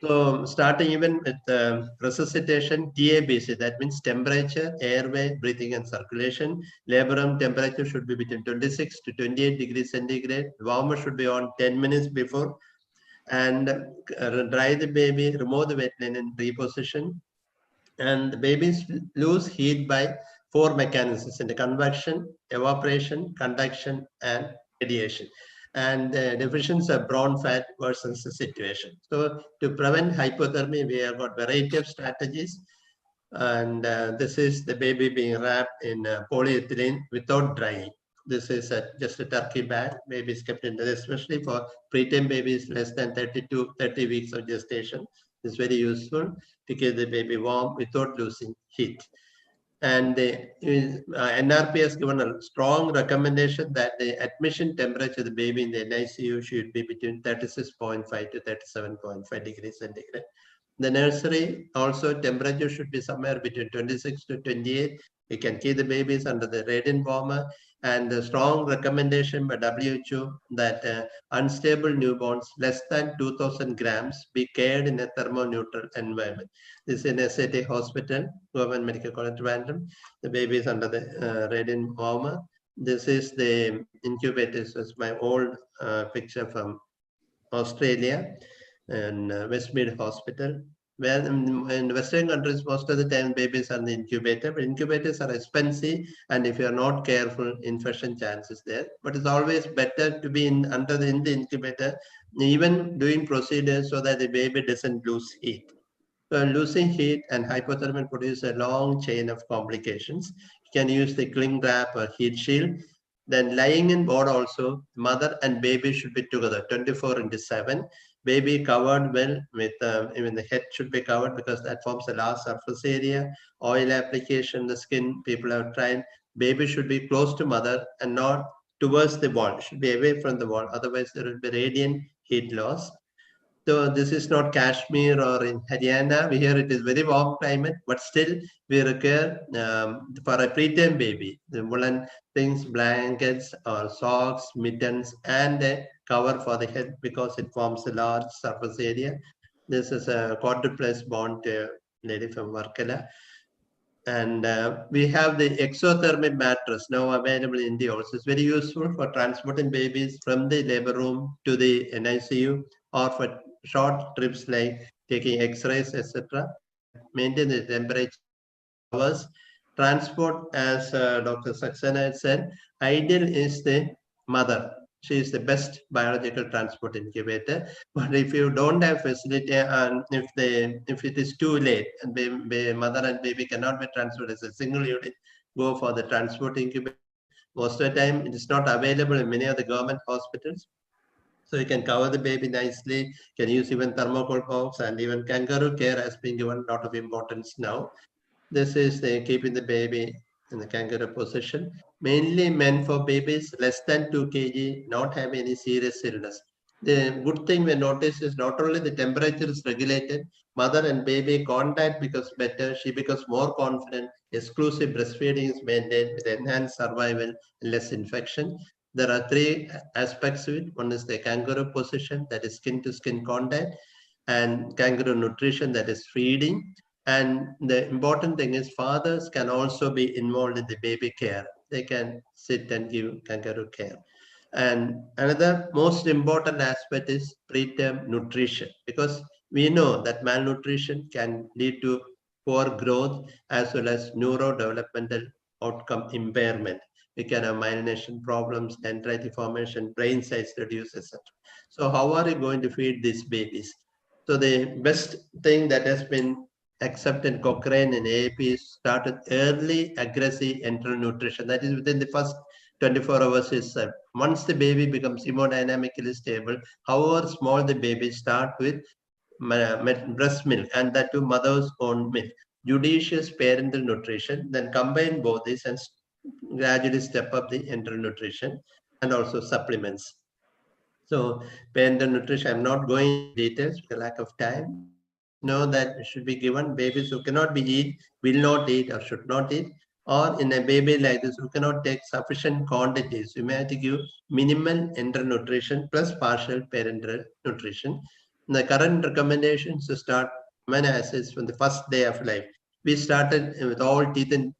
S6: So starting even with resuscitation, TABC, that means temperature, airway, breathing and circulation. Labor room temperature should be between 26 to 28 degrees centigrade. Warmer should be on 10 minutes before. And dry the baby, remove the wet linen in reposition. And the babies lose heat by 4 mechanisms: in the convection, evaporation, conduction, and radiation. And the definitions of brown fat worsens the situation. So to prevent hypothermia, we have got variety of strategies. And this is the baby being wrapped in polyethylene without drying. This is just a turkey bag. Baby is kept in there, especially for preterm babies less than 30 weeks of gestation. It's very useful to keep the baby warm without losing heat. And the NRP has given a strong recommendation that the admission temperature of the baby in the NICU should be between 36.5 to 37.5 degrees centigrade. The nursery also temperature should be somewhere between 26 to 28. You can keep the babies under the radiant warmer. And the strong recommendation by WHO that unstable newborns less than 2,000 grams be cared in a thermoneutral environment. This is in SAT Hospital, Government Medical College Trivandrum. The baby is under the radiant warmer. This is the incubator. This is my old picture from Australia and Westmead Hospital. Where in Western countries, most of the time babies are in the incubator, but incubators are expensive, and if you are not careful, infection chances there. But it's always better to be in the incubator, even doing procedures so that the baby doesn't lose heat. So losing heat and hypothermia produce a long chain of complications. You can use the cling wrap or heat shield. Then lying in bed also, mother and baby should be together 24/7. Baby covered well with, even the head should be covered, because that forms a large surface area. Oil application, the skin, people have tried. Baby should be close to mother and not towards the wall. It should be away from the wall. Otherwise, there will be radiant heat loss. So this is not Kashmir or in Haryana. Here it is very warm climate, but still we require for a preterm baby, the woolen things, blankets or socks, mittens, and a cover for the head, because it forms a large surface area. This is a quadruplex born to a lady from Varkala. And we have the exothermic mattress now available in India also. It's very useful for transporting babies from the labor room to the NICU, or for short trips like taking x-rays, etc. Maintain the temperature hours. Transport, as Dr. Saxena had said, ideal is the mother. She is the best biological transport incubator. But if you don't have facility, and if it is too late and mother and baby cannot be transported as a single unit, go for the transport incubator. Most of the time, it is not available in many of the government hospitals. So you can cover the baby nicely, can use even thermocol box, and even kangaroo care has been given a lot of importance now. This is keeping the baby in the kangaroo position, mainly meant for babies less than 2 kg, not have any serious illness. The good thing we notice is not only the temperature is regulated, mother and baby contact becomes better, she becomes more confident, exclusive breastfeeding is maintained with enhanced survival and less infection. There are 3 aspects to it. One is the kangaroo position, that is skin to skin contact, and kangaroo nutrition, that is feeding. And the important thing is fathers can also be involved in the baby care. They can sit and give kangaroo care. And another most important aspect is preterm nutrition, because we know that malnutrition can lead to poor growth as well as neurodevelopmental outcome impairment. We can have myelination problems, dendritic formation, brain size reduce, etc. So how are you going to feed these babies? So the best thing that has been accepted Cochrane in AAP is started early aggressive enteral nutrition. That is within the first 24 hours is once the baby becomes hemodynamically stable, however small the baby, start with breast milk, and that to mother's own milk. Judicious parental nutrition, then combine both these and gradually step up the enteral nutrition and also supplements. So parental nutrition, I'm not going into details for lack of time. Just know that it should be given. Babies who cannot be eat, will not eat or should not eat. Or in a baby like this who cannot take sufficient quantities, you may have to give minimal enteral nutrition plus partial parenteral nutrition. The current recommendations to start amino acids from the first day of life. We started with all teeth and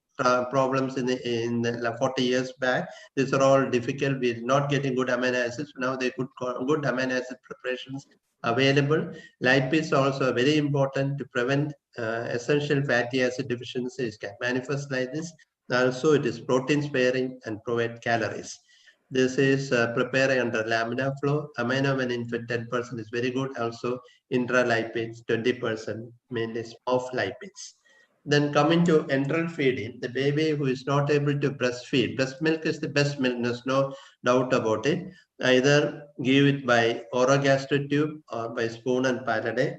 S6: problems in the 40 years back. These are all difficult. We're not getting good amino acids. Now they good amino acid preparations available. Lipase also very important to prevent essential fatty acid deficiencies can manifest like this. Also, it is protein sparing and provide calories. This is preparing under laminar flow. Amino when infant 10% is very good. Also, intralipates 20%, mainly of lipids. Then coming to enteral feeding, the baby who is not able to breastfeed, breast milk is the best milk, there's no doubt about it. Either give it by orogastric tube or by spoon and paladay.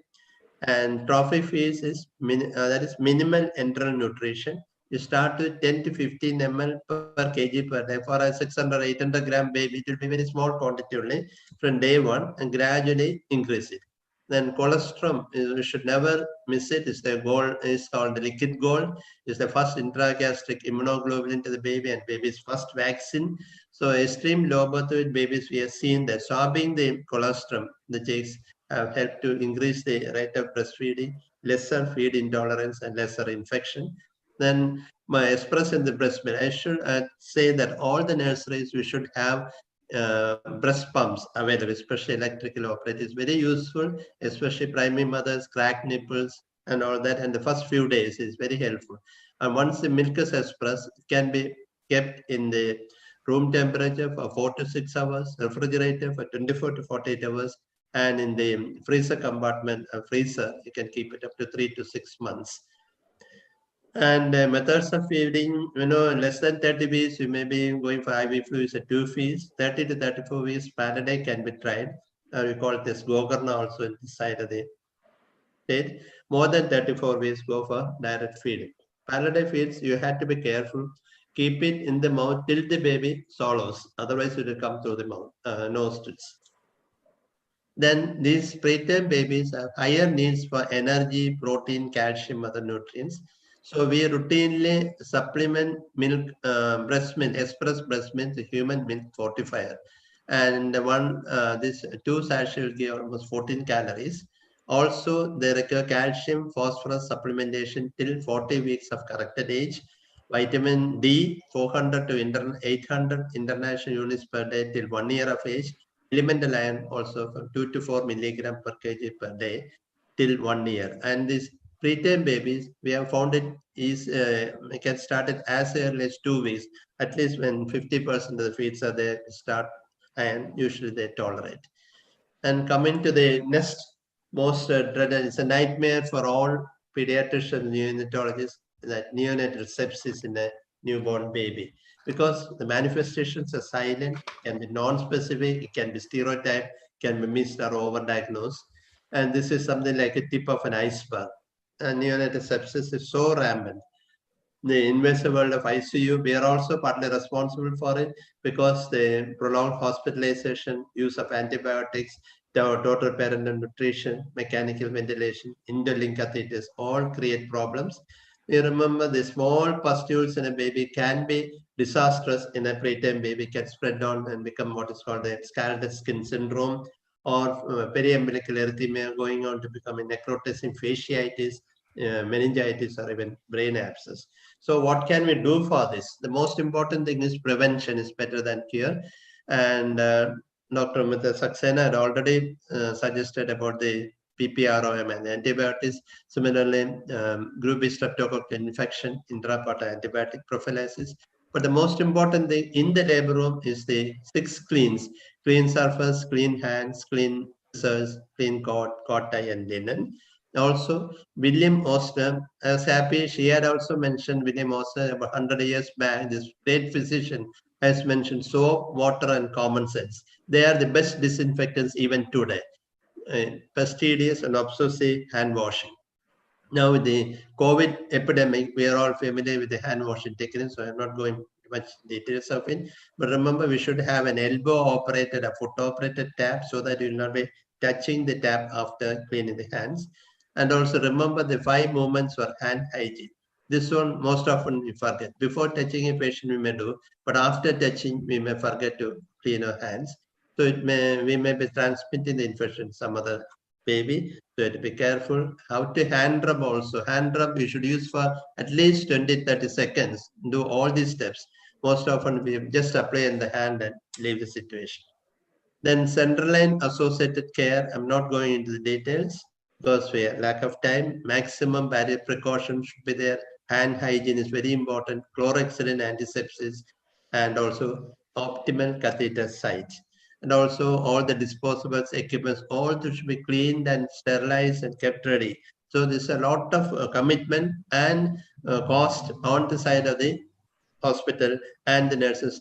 S6: And trophy feeds is that is minimal enteral nutrition. You start with 10 to 15 ml per kg per day. For a 600, 800 gram baby, it will be very small quantity only from day one and gradually increase it. Then colostrum, you should never miss it. It's the gold, is called the liquid gold. It's the first intragastric immunoglobulin to the baby and baby's first vaccine. So extreme low birth weight babies, we have seen that swabbing the colostrum, the chicks have helped to increase the rate of breastfeeding, lesser feed intolerance and lesser infection. Then my express in the breast milk, I should say that all the nurseries, we should have breast pumps available, especially electrical operated. It's very useful, especially primary mothers, cracked nipples and all that. And the first few days is very helpful. And once the milk is expressed, it can be kept in the room temperature for 4 to 6 hours, refrigerator for 24 to 48 hours, and in the freezer compartment, freezer, you can keep it up to 3 to 6 months. And methods of feeding, less than 30 weeks, you may be going for IV fluids at 2 feeds. 30 to 34 weeks, paladay can be tried. We call it this Gogurna also in the side of the state. More than 34 weeks, go for direct feeding. Paladay feeds, you have to be careful. Keep it in the mouth till the baby swallows. Otherwise, it will come through the mouth, nostrils. Then these preterm babies have higher needs for energy, protein, calcium, other nutrients. So we routinely supplement milk, breast milk, express breast milk, the human milk fortifier. And this 2 sachets will give almost 14 calories. Also, they require calcium, phosphorus supplementation till 40 weeks of corrected age. Vitamin D, 400 to 800 international units per day till 1 year of age. Elemental iron also from 2 to 4 milligram per kg per day till 1 year. And these preterm babies, we have found it is we can start it as early as 2 weeks. At least when 50% of the feeds are there, start, and usually they tolerate. And coming to the next most dreaded, it's a nightmare for all pediatricians and neonatologists, that neonatal sepsis in a newborn baby, because the manifestations are silent, can be non-specific, it can be stereotyped, can be missed or overdiagnosed. And this is something like a tip of an iceberg. And neonatal sepsis is so rampant. The invasive world of ICU, we are also partly responsible for it, because the prolonged hospitalization, use of antibiotics, total parental nutrition, mechanical ventilation, interlink catheters, all create problems. You remember the small pustules in a baby can be disastrous in a preterm baby, can spread on and become what is called the scalded skin syndrome, or periumbilical erythema going on to become a necrotizing fasciitis, meningitis or even brain abscess. So what can we do for this? The most important thing is prevention is better than cure. And Dr. Mitra Saxena had already suggested about the P-PROM and antibiotics. Similarly, group B streptococcal infection, intrapartum antibiotic prophylaxis. But the most important thing in the labor room is the 6 cleans: clean surface, clean hands, clean scissors, clean cot tie, and linen. Also, William Osler, I was happy she had also mentioned William Osler about 100 years back. This great physician has mentioned soap, water, and common sense. They are the best disinfectants even today. Fastidious and obsessive hand washing. Now with the COVID epidemic, we are all familiar with the hand washing technique, so I'm not going much details of it. But remember, we should have an elbow operated, a foot operated tap, so that you will not be touching the tap after cleaning the hands. And also remember the 5 movements for hand hygiene. This one most often we forget. Before touching a patient we may do, but after touching we may forget to clean our hands. So we may be transmitting the infection to some other baby. So you have to be careful. How to hand rub also. Hand rub you should use for at least 20-30 seconds. Do all these steps. Most often we just apply in the hand and leave the situation. Then central line associated care. I'm not going into the details because we have lack of time. Maximum barrier precautions should be there. Hand hygiene is very important. Chlorhexidine antisepsis and also optimal catheter site. And also all the disposables, equipments, all should be cleaned and sterilized and kept ready. So there's a lot of commitment and cost on the side of the hospital and the nurses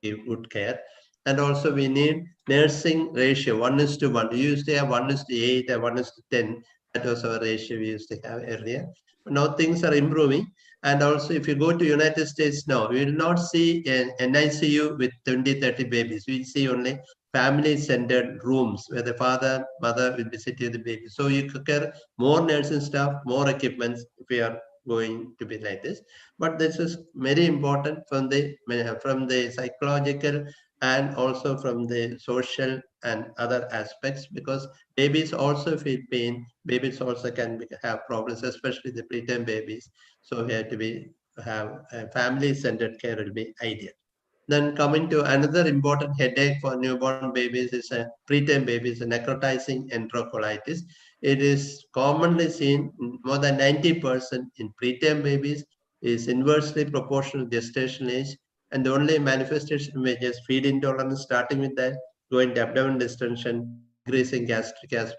S6: give good care. And also we need nursing ratio 1:1. We used to have 1:8 or 1:10. That was our ratio we used to have earlier. But now things are improving. And also if you go to United States now, we will not see an NICU with 20-30 babies. We see only family-centered rooms where the father, mother will be sitting with the baby. So you care more nursing staff, more equipments if we are going to be like this. But this is very important from the psychological and also from the social and other aspects, because babies also feel pain. Babies also can have problems, especially the preterm babies. So we have to have a family-centered care will be ideal. Then coming to another important headache for newborn babies is a preterm babies, a necrotizing enterocolitis. It is commonly seen more than 90% in preterm babies, is inversely proportional gestational age, and the only manifestation may just feed intolerance, starting with that, going to abdominal distension, increasing gastric acid,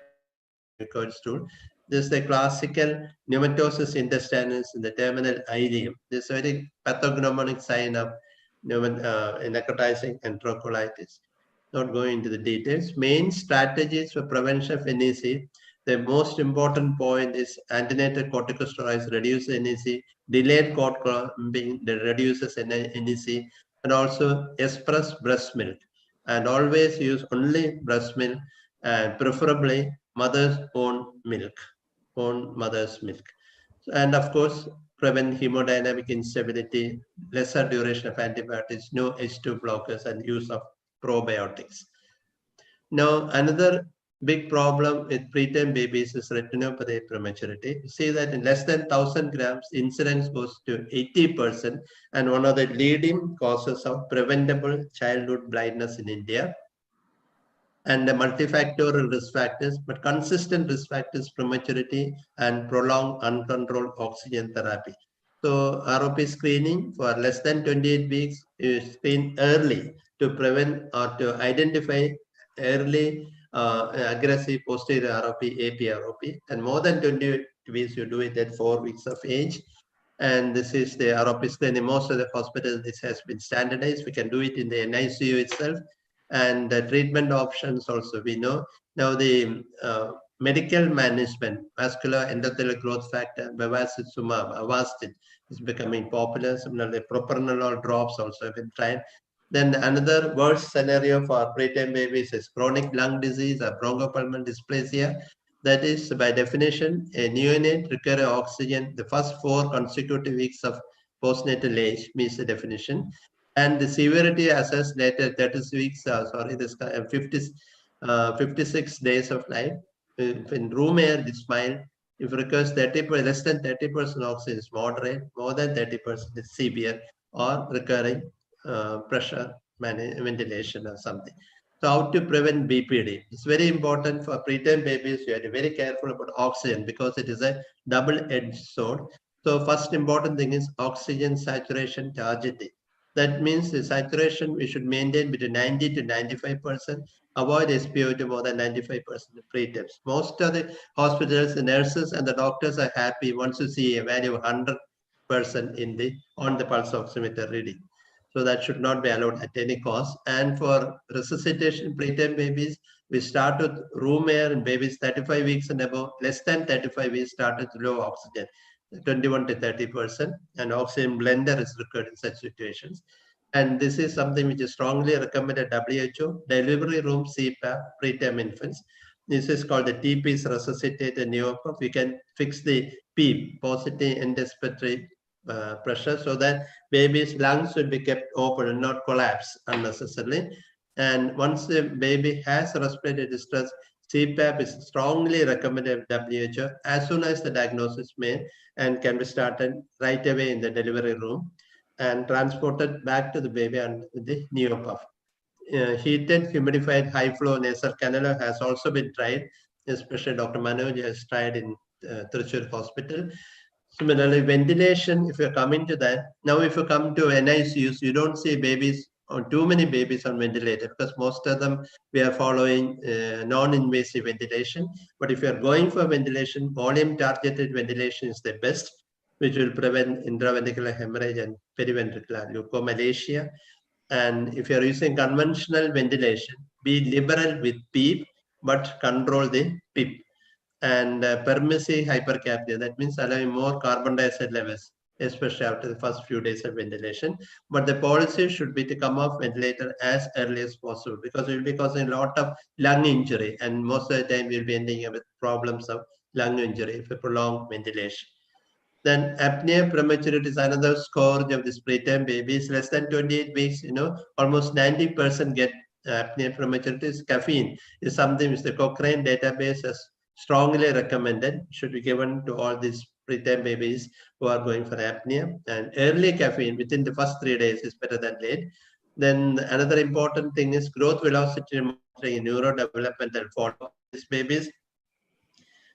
S6: mucoid stool. This is the classical pneumatosis intestinus in the terminal ileum. This is a very pathognomonic sign of necrotizing enterocolitis. Not going into the details. Main strategies for prevention of NEC. The most important point is antenatal corticosteroids reduce NEC, delayed cord clamping that reduces NEC, and also express breast milk. And always use only breast milk, and preferably mother's own milk, mother's milk. And of course, prevent hemodynamic instability, lesser duration of antibiotics, no H2 blockers, and use of probiotics. Now, another big problem with preterm babies is retinopathy prematurity. You see that in less than 1,000 grams, incidence goes to 80%, and one of the leading causes of preventable childhood blindness in India. And the multifactorial risk factors, but consistent risk factors, prematurity and prolonged uncontrolled oxygen therapy. So ROP screening for less than 28 weeks, you screen early to prevent or to identify early aggressive posterior ROP, AP-ROP, and more than 28 weeks, you do it at 4 weeks of age. And this is the ROP screening. Most of the hospitals, this has been standardized. We can do it in the NICU itself. And the treatment options also we know. Now the medical management, vascular endothelial growth factor, bevacizumab, Avastin is becoming popular. Similarly, propranolol drops also have been tried. Then another worst scenario for preterm babies is chronic lung disease or bronchopulmonary dysplasia. That is, by definition, a neonate requires oxygen the first 4 consecutive weeks of postnatal age meets the definition. And the severity assessed later 36 weeks, 56 days of life. In room air, it's mild. If it requires 30%, less than 30% oxygen is moderate, more than 30% is severe or requiring pressure ventilation or something. So how to prevent BPD? It's very important for preterm babies. You have to be very careful about oxygen because it is a double-edged sword. So first important thing is oxygen saturation targeting. That means the saturation we should maintain between 90 to 95%. Avoid SpO2 more than 95% preterms. Most of the hospitals, the nurses and the doctors are happy once you see a value of 100% on the pulse oximeter reading. So that should not be allowed at any cost. And for resuscitation preterm babies, we start with room air in babies 35 weeks and above. Less than 35 weeks, start with low oxygen, 21 to 30%. And oxygen blender is required in such situations. And this is something which is strongly recommended WHO, delivery room CPAP, preterm infants. This is called the TP's resuscitated neopuff. We can fix the PEEP, positive inspiratory pressure, so that baby's lungs will be kept open and not collapse unnecessarily. And once the baby has respiratory distress, CPAP is strongly recommended WHO as soon as the diagnosis is made and can be started right away in the delivery room and transported back to the baby and the neopuff. Heated, humidified, high-flow nasal cannula has also been tried, especially Dr. Manoj has tried in Thrissur Hospital. Similarly, ventilation, if you're coming to that, now if you come to NICUs, you don't see babies or too many babies on ventilator because most of them we are following non-invasive ventilation. But if you're going for ventilation, volume targeted ventilation is the best, which will prevent intraventricular hemorrhage and periventricular leukomalacia. And if you're using conventional ventilation, be liberal with PEEP, but control the PEEP. And permissive hypercapnia, that means allowing more carbon dioxide levels, especially after the first few days of ventilation. But the policy should be to come off ventilator as early as possible because it will be causing a lot of lung injury, and most of the time we'll be ending up with problems of lung injury for prolonged ventilation. Then apnea prematurity is another scourge of this preterm babies. Less than 28 weeks, almost 90% get apnea prematurity. Caffeine is something which the Cochrane database has strongly recommended, should be given to all these preterm babies who are going for apnea. And early caffeine within the first 3 days is better than late. Then another important thing is growth velocity monitoring in neurodevelopmental follow-up these babies.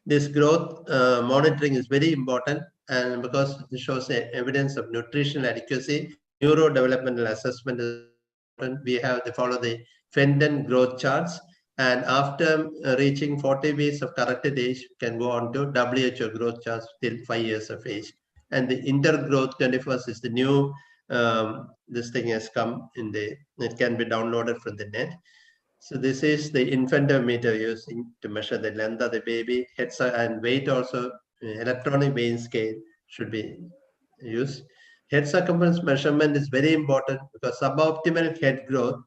S6: This growth monitoring is very important, and because it shows evidence of nutritional adequacy, neurodevelopmental assessment is important. We have to follow the Fenton growth charts. And after reaching 40 weeks of corrected age, can go on to WHO growth charts till 5 years of age. And the intergrowth 21st is the new, this thing has come in it can be downloaded from the net. So this is the infantometer using to measure the length of the baby, head and weight also. Electronic weighing scale should be used. Head circumference measurement is very important because suboptimal head growth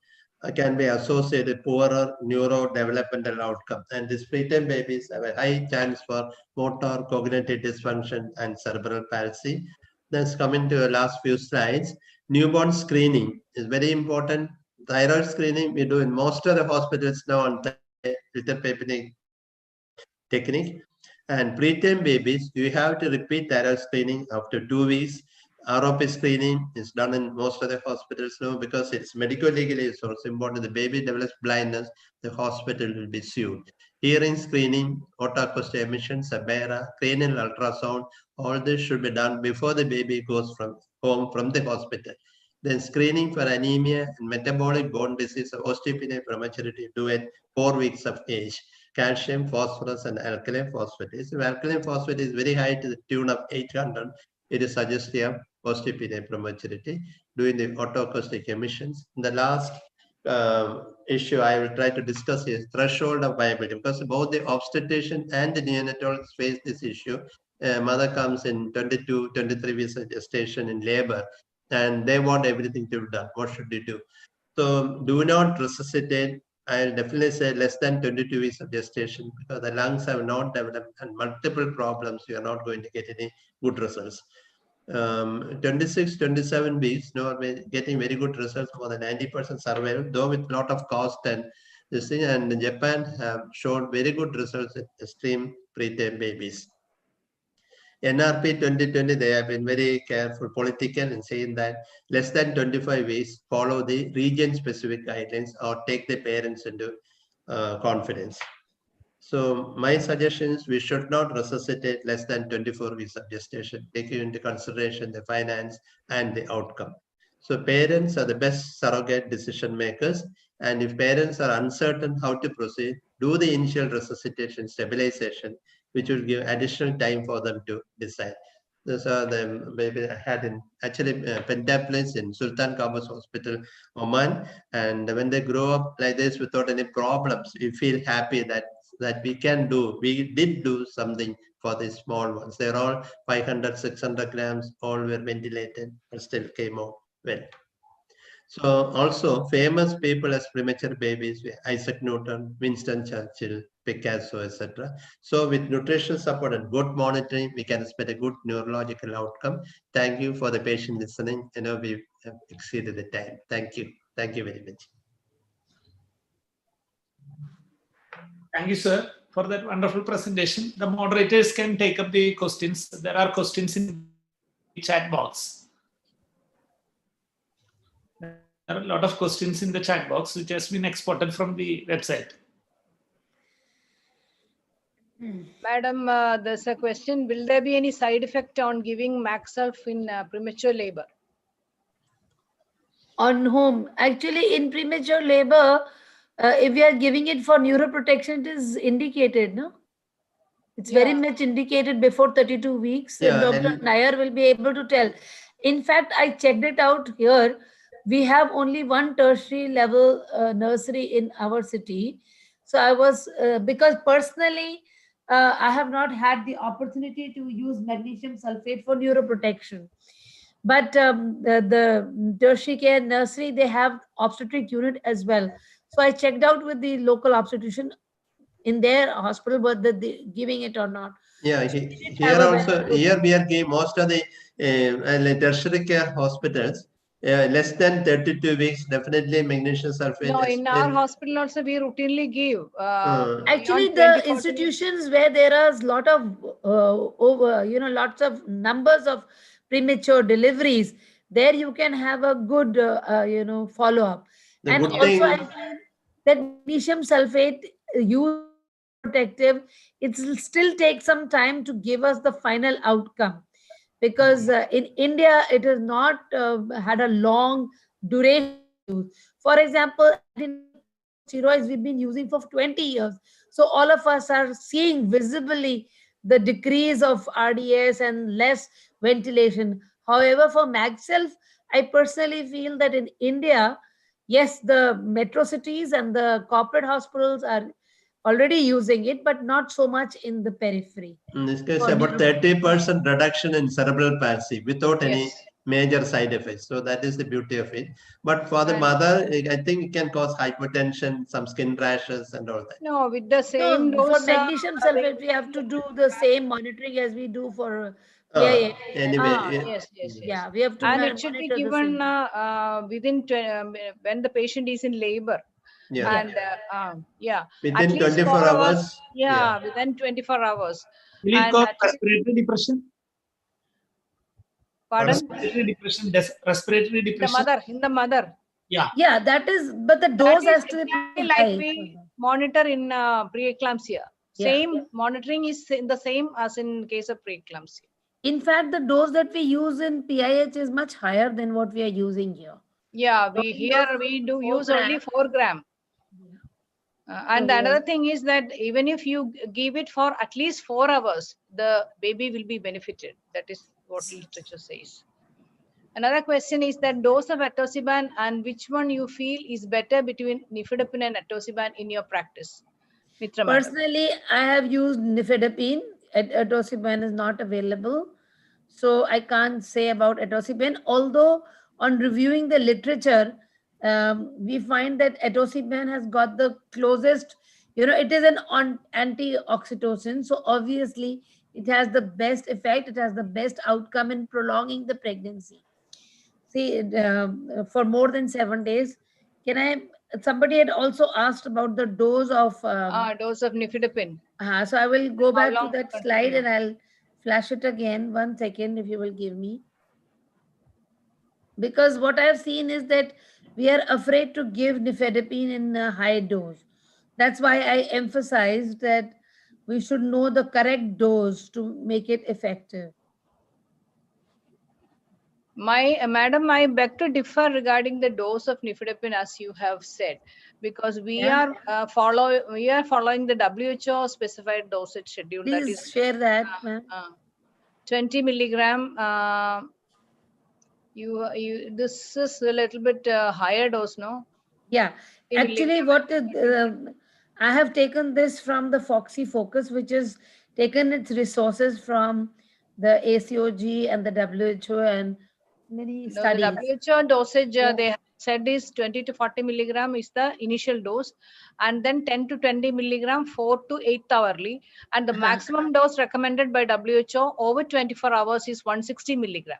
S6: can be associated with poorer neurodevelopmental outcome. And these preterm babies have a high chance for motor cognitive dysfunction and cerebral palsy. Let's come into the last few slides. Newborn screening is very important. Thyroid screening we do in most of the hospitals now on filter paper technique. And preterm babies, you have to repeat thyroid screening after 2 weeks. ROP screening is done in most of the hospitals now because it's medico-legally so it's important. The baby develops blindness, the hospital will be sued. Hearing screening, autoacoustic emission, Sabera, cranial ultrasound, all this should be done before the baby goes from home from the hospital. Then screening for anemia and metabolic bone disease, osteopenia prematurity do at 4 weeks of age. Calcium, phosphorus, and alkaline phosphate. If alkaline phosphate is very high to the tune of 800, it is suggestive of osteopenia prematurity. Doing the autoacoustic emissions. The last issue I will try to discuss is threshold of viability, because both the obstetrician and the neonatologist face this issue. Mother comes in 22, 23 weeks of gestation in labor, and they want everything to be done. What should they do? So do not resuscitate. I'll definitely say less than 22 weeks of gestation, because the lungs have not developed and multiple problems. You are not going to get any good results. 26, 27 weeks, getting very good results, more than 90% survival, though with a lot of cost and this thing. And Japan have showed very good results in extreme preterm babies. NRP 2020, they have been very careful, political in saying that less than 25 weeks, follow the region-specific guidelines or take the parents into confidence. So my suggestion is we should not resuscitate less than 24 weeks of gestation, taking into consideration the finance and the outcome. So parents are the best surrogate decision makers. And if parents are uncertain how to proceed, do the initial resuscitation stabilization, which will give additional time for them to decide. Those are the baby I had in actually pentaplets in Sultan Qaboos Hospital, Oman. And when they grow up like this without any problems, we feel happy that we did do something for these small ones. They're all 500, 600 grams, all were ventilated, but still came out well. So also famous people as premature babies, Isaac Newton, Winston Churchill, Picasso, etc. So with nutritional support and good monitoring, we can expect a good neurological outcome. Thank you for the patient listening. I know we have exceeded the time. Thank you. Thank you very much.
S1: Thank you, sir, for that wonderful presentation. The moderators can take up the questions. There are questions in the chat box. There are a lot of questions in the chat box, which has been exported from the website.
S3: Madam, there's a question. Will there be any side effect on giving Maxulf in premature labor?
S4: On whom? Actually, in premature labor, if we are giving it for neuroprotection, it is indicated, no? It's very much indicated before 32 weeks.
S6: Yeah,
S4: Dr. Nair will be able to tell. In fact, I checked it out here. We have only one tertiary level nursery in our city. So I was, because personally, I have not had the opportunity to use magnesium sulfate for neuroprotection. But the tertiary care nursery, they have obstetric unit as well. So I checked out with the local obstetrician in their hospital, whether they're giving it or not.
S6: Yeah, here also, here we are giving most of the tertiary care hospitals, less than 32 weeks, definitely magnesium sulfate.
S3: No, in our hospital also we routinely give.
S4: Actually, the institutions where there is a lot of lots of numbers of premature deliveries, there you can have a good follow up. And also I feel that magnesium sulfate used protective, it will still take some time to give us the final outcome, because in India it has not had a long duration use. For example, steroids we've been using for 20 years, so all of us are seeing visibly the decrease of RDS and less ventilation. However, for Maxulf, I personally feel that in India, yes, the metro cities and the corporate hospitals are already using it, but not so much in the periphery.
S6: In this case, about 30% reduction in cerebral palsy without any major side effects. So that is the beauty of it. But for the mother, I think it can cause hypertension, some skin rashes and all that.
S3: No, with the same dose.
S4: For magnesium sulfate, we have to do the same monitoring as we do for
S6: anyway.
S3: Yes.
S4: Yeah, we have to.
S3: And it should be given within when the patient is in labor.
S6: Yeah.
S3: And
S6: within 24 hours.
S3: Yeah, within 24 hours.
S1: Will it cause respiratory depression?
S3: Pardon?
S1: Respiratory depression.
S3: In the mother.
S4: Yeah, that is, but the dose has to be
S3: like we monitor in preeclampsia. Same monitoring is in the same as in case of preeclampsia.
S4: In fact, the dose that we use in PIH is much higher than what we are using here.
S3: Yeah, we do use only 4 grams. And another thing is that even if you give it for at least 4 hours, the baby will be benefited. That is what literature says. Another question is that dose of atosiban and which one you feel is better between nifedipine and atosiban in your practice? Mitra,
S4: personally, I have used nifedipine. Atosiban is not available, so I can't say about atosiban. Although on reviewing the literature, we find that atosiban has got the closest, it is an antioxytocin. So obviously it has the best effect. It has the best outcome in prolonging the pregnancy. See, for more than 7 days. Somebody had also asked about the dose of
S3: dose of nifedipine.
S4: So I will go back to that slide and I'll flash it again. 1 second, if you will give me. Because what I've seen is that we are afraid to give nifedipine in a high dose. That's why I emphasized that we should know the correct dose to make it effective.
S3: Madam, I beg to differ regarding the dose of nifedipine, as you have said, because we are following the WHO specified dosage schedule.
S4: Please
S3: that is
S4: share that, ma'am.
S3: 20 milligram. This is a little bit higher dose, no?
S4: Yeah, actually, what I have taken this from the Foxy Focus, which is taken its resources from the ACOG and the WHO and many studies.
S3: The WHO dosage they have said is 20 to 40 milligram is the initial dose, and then 10 to 20 milligram 4 to 8 hourly, and the maximum dose recommended by WHO over 24 hours is 160 milligram.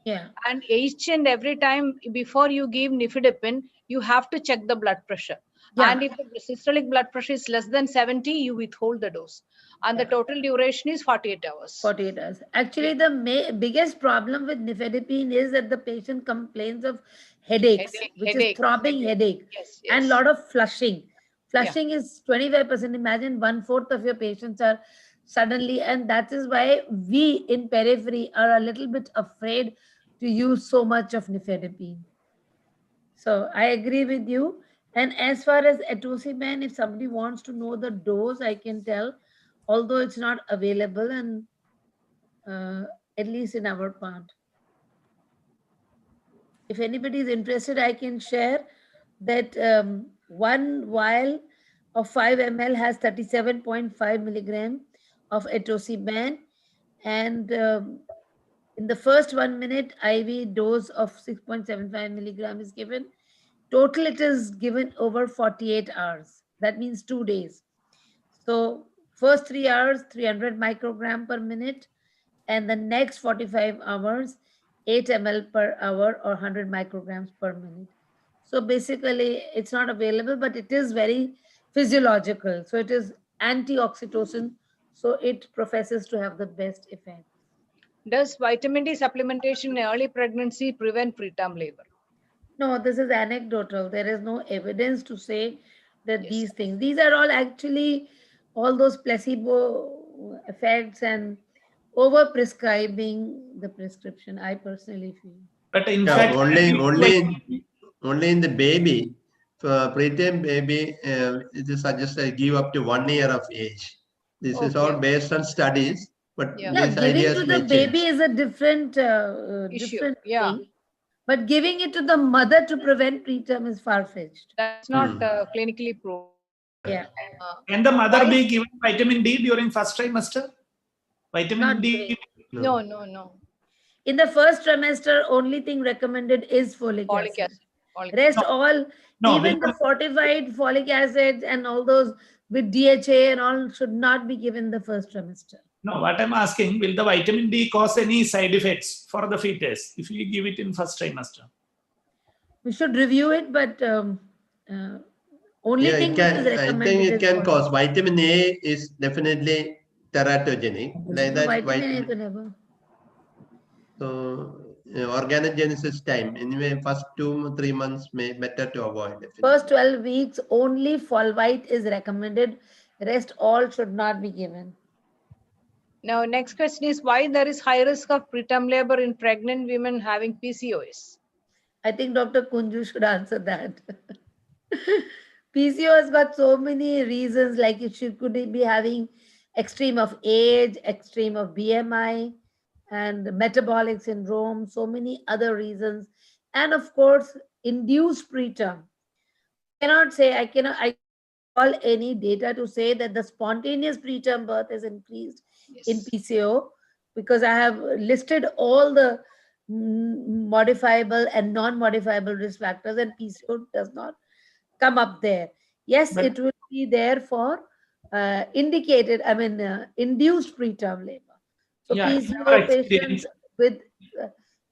S4: Yeah.
S3: And each and every time before you give nifedipine, you have to check the blood pressure.
S4: Yeah.
S3: And if the systolic blood pressure is less than 70, you withhold the dose. And the total duration is 48 hours.
S4: 48 hours. Actually, the biggest problem with nifedipine is that the patient complains of headaches, which is throbbing headache, and a lot of flushing. Flushing is 25%. Imagine 1/4 of your patients are suddenly, and that is why we in periphery are a little bit afraid to use so much of nifedipine. So I agree with you. And as far as atosiban, if somebody wants to know the dose, I can tell, although it's not available, and at least in our part. If anybody is interested, I can share that 1 vial of 5 ml has 37.5 milligram of atosiban, and in the first 1 minute, IV dose of 6.75 milligram is given. Total, it is given over 48 hours. That means 2 days. So first 3 hours, 300 microgram per minute, and the next 45 hours, 8 ml per hour or 100 micrograms per minute. So basically, it's not available, but it is very physiological. So it is antioxytocin. So it professes to have the best effect.
S3: Does vitamin D supplementation in early pregnancy prevent preterm labor?
S4: No, this is anecdotal. There is no evidence to say that these things. These are all actually all those placebo effects and over prescribing the prescription, I personally feel.
S1: But in fact,
S6: only in the baby, for preterm baby, it is suggested give up to 1 year of age. This is all based on studies, but these ideas
S4: giving to the baby is a different different thing. But giving it to the mother to prevent preterm is far-fetched.
S3: That's not clinically proven.
S4: Yeah.
S1: Can the mother be given vitamin D during first trimester? Vitamin D?
S3: No.
S4: In the first trimester, only thing recommended is folic acid. Rest all, even the fortified folic acid and all those with DHA and all should not be given the first trimester.
S1: No, what I'm asking, will the vitamin D cause any side effects for the fetus if you give it in first trimester?
S4: We should review it, but only thing which is recommended.
S6: I think it can cause. Vitamin A is definitely teratogenic. Like that,
S4: vitamin A never.
S6: So organogenesis time, anyway, first 2-3 months may better to avoid. Definitely.
S4: First 12 weeks, only fulvite is recommended. Rest all should not be given.
S3: Now, next question is why there is high risk of preterm labor in pregnant women having PCOS?
S4: I think Dr. Kunju should answer that. PCOS got so many reasons, like she could be having extreme of age, extreme of BMI, and metabolic syndrome, so many other reasons. And of course, induced preterm. I cannot call any data to say that the spontaneous preterm birth is increased in PCO, because I have listed all the modifiable and non-modifiable risk factors, and PCO does not come up there. Yes, but it will be there for induced preterm labor. So PCO patients with,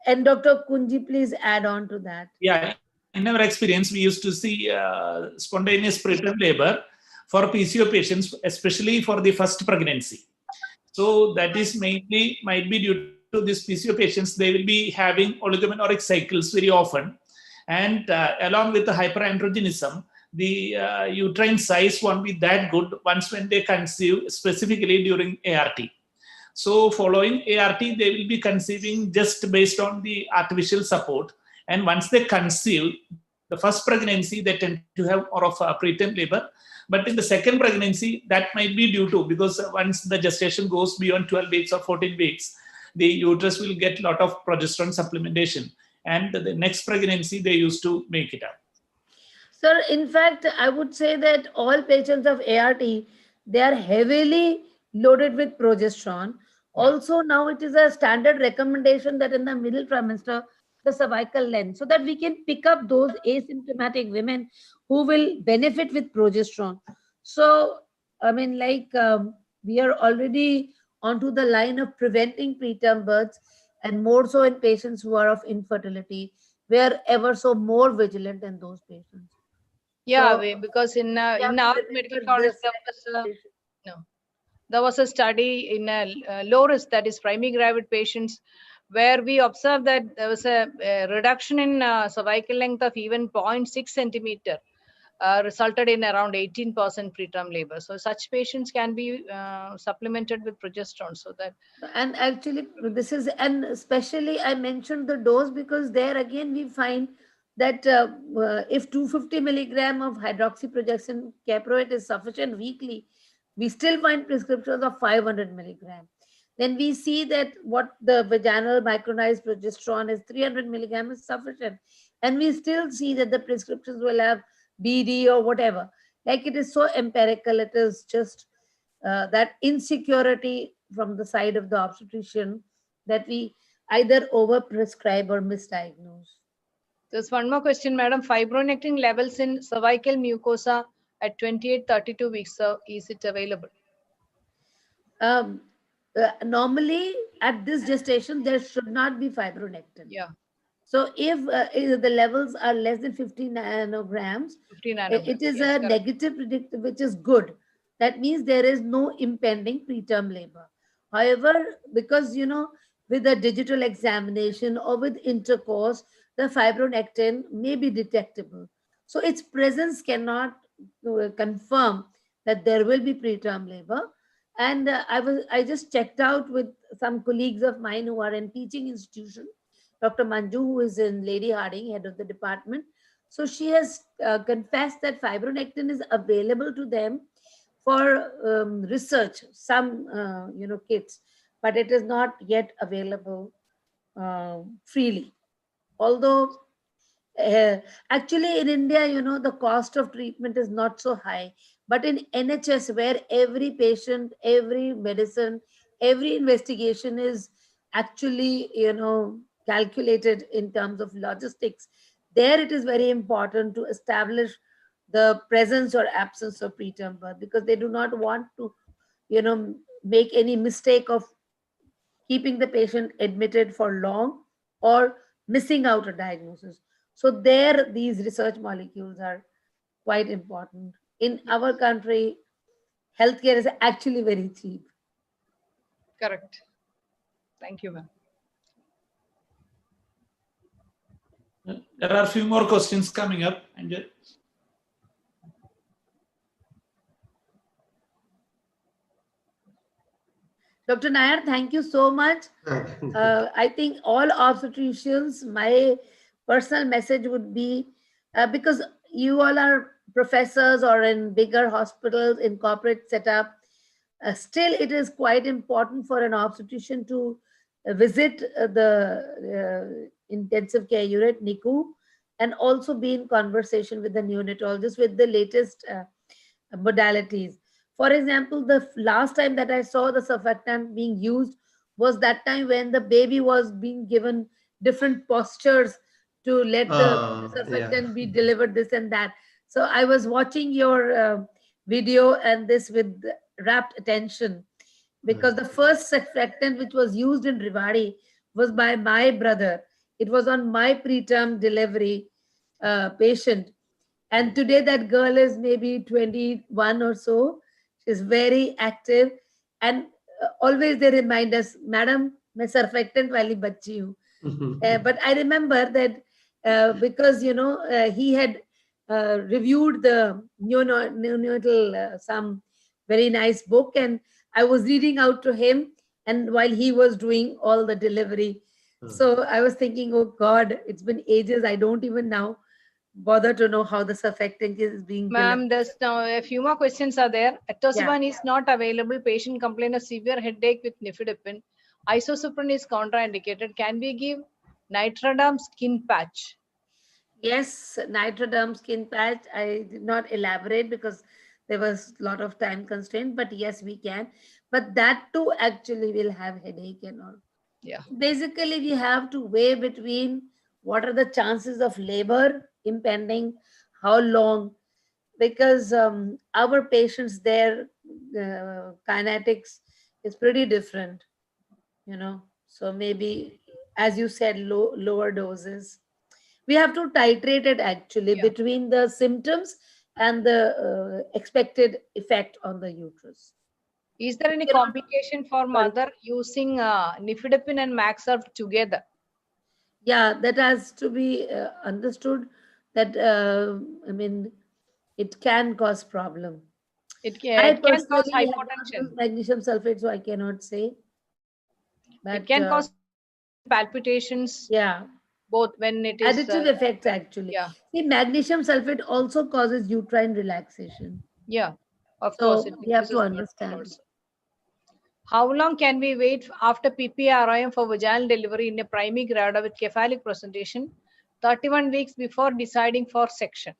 S4: and Dr. Kunji, please add on to that.
S1: Yeah, in our experience, we used to see spontaneous preterm labor for PCO patients, especially for the first pregnancy. So that is mainly might be due to these PCO patients. They will be having oligomenoric cycles very often, and along with the hyperandrogenism, the uterine size won't be that good once when they conceive, specifically during ART. So following ART, they will be conceiving just based on the artificial support. And once they conceive, the first pregnancy, they tend to have more of a preterm labor. But in the second pregnancy, that might be due to, because once the gestation goes beyond 12 weeks or 14 weeks, the uterus will get a lot of progesterone supplementation. And the next pregnancy, they used to make it up.
S4: Sir, in fact, I would say that all patients of ART, they are heavily loaded with progesterone. Also, now it is a standard recommendation that in the middle trimester, the cervical length, so that we can pick up those asymptomatic women who will benefit with progesterone. So, I mean, like we are already onto the line of preventing preterm births, and more so in patients who are of infertility. We are ever so more vigilant in those patients.
S3: Yeah,
S4: So,
S3: because in our medical college, there was a study in low risk, that is primary gravid patients, where we observed that there was a reduction in cervical length of even 0.6 centimeter, resulted in around 18% preterm labor. So such patients can be supplemented with progesterone, so that.
S4: And actually, this is, and especially I mentioned the dose because there again we find that if 250 milligram of hydroxyprogesterone caproate is sufficient weekly, we still find prescriptions of 500 milligram. Then we see that what the vaginal micronized progesterone is 300 milligram is sufficient. And we still see that the prescriptions will have BD or whatever. Like it is so empirical, it is just that insecurity from the side of the obstetrician that we either overprescribe or misdiagnose.
S3: There's one more question, madam. Fibronectin levels in cervical mucosa at 28-32 weeks. So is it available?
S4: Normally at this gestation, there should not be fibronectin.
S3: Yeah.
S4: So if the levels are less than 50 nanograms, it is a negative predictor, which is good. That means there is no impending preterm labor. However, because, you know, with a digital examination or with intercourse, the fibronectin may be detectable. So its presence cannot confirm that there will be preterm labor. And I just checked out with some colleagues of mine who are in teaching institution, Dr. Manju, who is in Lady Harding, head of the department. So she has confessed that fibronectin is available to them for research, some kits, but it is not yet available freely. Although actually in India, you know, the cost of treatment is not so high, but in NHS, where every patient, every medicine, every investigation is actually, you know, calculated in terms of logistics, there it is very important to establish the presence or absence of preterm birth, because they do not want to, you know, make any mistake of keeping the patient admitted for long or missing out a diagnosis. So there, these research molecules are quite important. In our country, healthcare is actually very cheap.
S3: Correct. Thank you, ma'am.
S1: There are a few more questions coming up.
S4: Dr. Nair, thank you so much. I think all obstetricians, my personal message would be, because you all are professors or in bigger hospitals, in corporate setup, still it is quite important for an obstetrician to visit the intensive care unit, NICU, and also be in conversation with the neonatologist with the latest modalities. For example, the last time that I saw the surfactant being used was that time when the baby was being given different postures to let the surfactant be delivered, this and that. So I was watching your video and this with rapt attention, because the first surfactant which was used in Rewari was by my brother. It was on my preterm delivery patient. And today that girl is maybe 21 or so. She's very active. And always they remind us, Madam, मैं surfactant वाली बच्ची हूँ. But I remember that because, he had reviewed the neonatal, some very nice book, and I was reading out to him, and while he was doing all the delivery. So I was thinking, oh God, it's been ages. I don't even now bother to know how the surfactant is being
S3: Ma'am, there's now a few more questions are there. Atosaban is not available. Patient complain of severe headache with nifedipine. Isosuprin is contraindicated. Can we give Nitrodam skin patch?
S4: Yes, Nitrodam skin patch. I did not elaborate because there was a lot of time constraint, but yes, we can. But that too actually will have headache and all.
S3: Yeah.
S4: Basically, we have to weigh between what are the chances of labor impending, how long, because our patients, their kinetics is pretty different, So maybe, as you said, lower doses. We have to titrate it actually between the symptoms and the expected effect on the uterus.
S3: Is there any complication for mother using nifedipine and Maxurf together?
S4: Yeah, that has to be understood that, it can cause problem.
S3: It can cause
S4: I
S3: hypotension.
S4: Magnesium sulfate, so I cannot say. But
S3: it can cause palpitations.
S4: Yeah.
S3: Both when it is
S4: additive effects actually.
S3: Yeah.
S4: See, magnesium sulfate also causes uterine relaxation.
S3: Yeah, of
S4: So
S3: course.
S4: we have to understand.
S3: How long can we wait after PPRM for vaginal delivery in a primary grada with cephalic presentation? 31 weeks before deciding for section.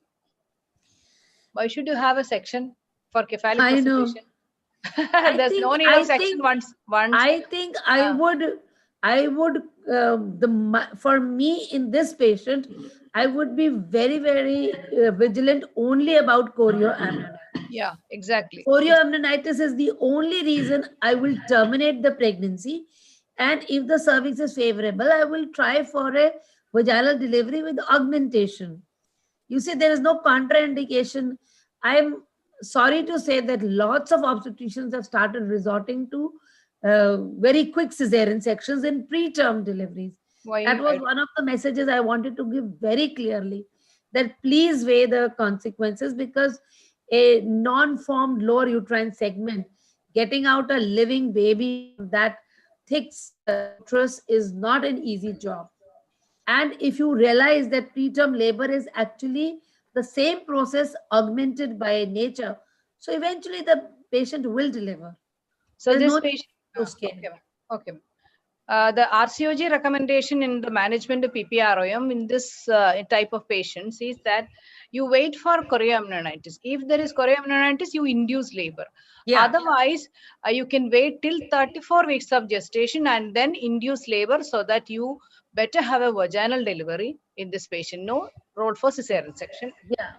S3: Why should you have a section for cephalic presentation? There's no need of section once.
S4: I think I would for me in this patient, I would be very, very vigilant only about chorioamnionitis.
S3: Yeah, exactly.
S4: Chorioamnionitis is the only reason I will terminate the pregnancy. And if the cervix is favorable, I will try for a vaginal delivery with augmentation. You see, there is no contraindication. I'm sorry to say that lots of obstetricians have started resorting to very quick cesarean sections in preterm deliveries. That was one of the messages I wanted to give very clearly, that please weigh the consequences, because a non-formed lower uterine segment, getting out a living baby from that thick uterus is not an easy job. And if you realize that preterm labor is actually the same process augmented by nature, so eventually the patient will deliver.
S3: So there's this patient, okay. The RCOG recommendation in the management of PPROM in this type of patients is that you wait for chorioamnionitis. If there is chorioamnionitis, you induce labor. Yeah. Otherwise, you can wait till 34 weeks of gestation and then induce labor, so that you better have a vaginal delivery in this patient. No role for cesarean section.
S4: Yeah.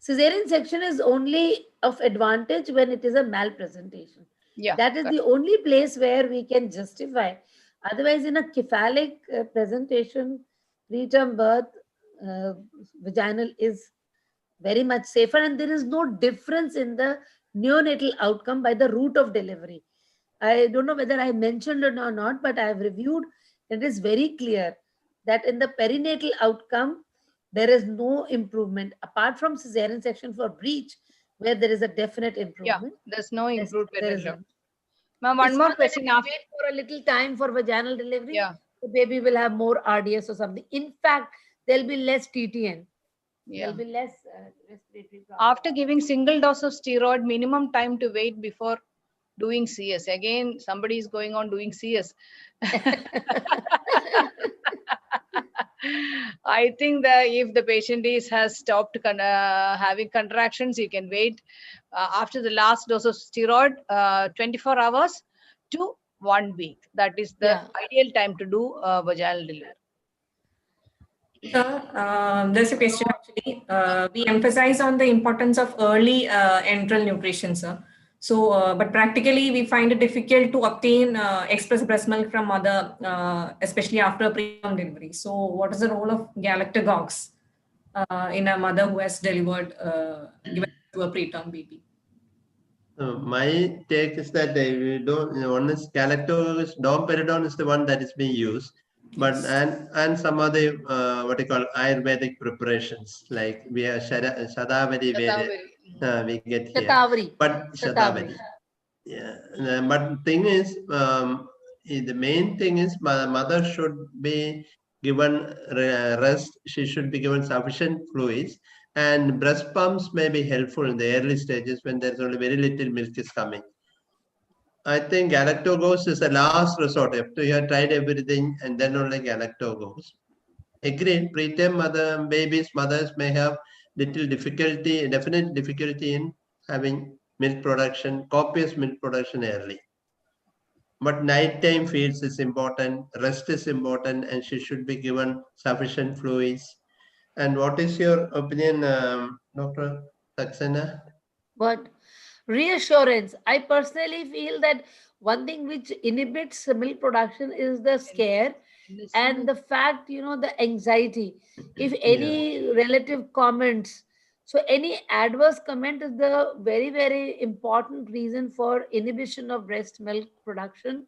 S4: Cesarean section is only of advantage when it is a malpresentation. Yeah, that is the only place where we can justify. Otherwise, in a cephalic presentation, preterm birth, vaginal is very much safer, and there is no difference in the neonatal outcome by the route of delivery. I don't know whether I mentioned it or not, but I have reviewed. It is very clear that in the perinatal outcome, there is no improvement apart from cesarean section for breech, where there is a definite improvement.
S3: Yeah, there's no improved perinatal.
S4: Ma'am, one more question. Wait for a little time for vaginal delivery. Yeah, the baby will have more RDS or something. In fact, there'll be less TTN. Yeah. There'll be less respiratory problem.
S3: After giving single dose of steroid, minimum time to wait before doing CS. Again, somebody is going on doing CS. I think that if the patient has stopped having contractions, you can wait after the last dose of steroid 24 hours to 1 week. That is the ideal time to do vaginal delivery.
S5: Sir, there's a question actually. We emphasize on the importance of early enteral nutrition, sir. So, but practically we find it difficult to obtain express breast milk from mother, especially after preterm delivery. So, what is the role of galactagogues in a mother who has delivered given to a preterm baby?
S6: My take is that they don't. One is galactose, domperidone is the one that is being used, but and some other what you call Ayurvedic preparations like we have Shadavari we get here, but Shadavari. Yeah, but thing is, the main thing is mother should be given rest. She should be given sufficient fluids, and breast pumps may be helpful in the early stages when there's only very little milk is coming. I think galactose is the last resort. After you have tried everything, and then only galactose. Agreed. Preterm mothers may have little difficulty, definite difficulty in having milk production, copious milk production early. But nighttime feeds is important, rest is important, and she should be given sufficient fluids. And what is your opinion, Dr. Saxena?
S4: What? Reassurance. I personally feel that one thing which inhibits milk production is the scare and the fact, the anxiety. If any relative comments, so any adverse comment is the very, very important reason for inhibition of breast milk production.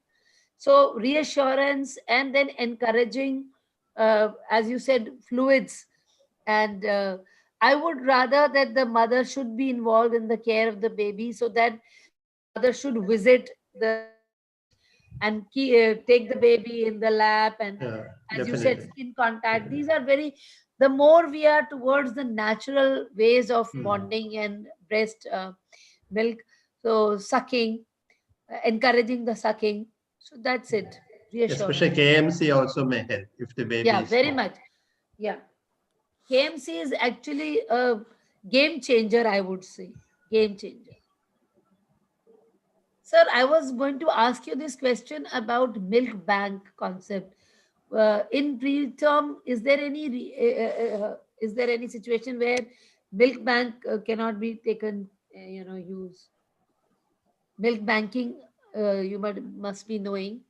S4: So reassurance and then encouraging, as you said, fluids. And I would rather that the mother should be involved in the care of the baby, so that the mother should visit the breast and take the baby in the lap, and as you said, skin contact. These are the more we are towards the natural ways of bonding and breast milk, so sucking, encouraging the sucking. So that's it.
S6: Especially KMC also may help if the baby is
S4: very much. Yeah. KMC is actually a game changer, I would say. Game changer. Sir, I was going to ask you this question about milk bank concept. In preterm, is there any situation where milk bank cannot be taken, use? Milk banking, you must be knowing.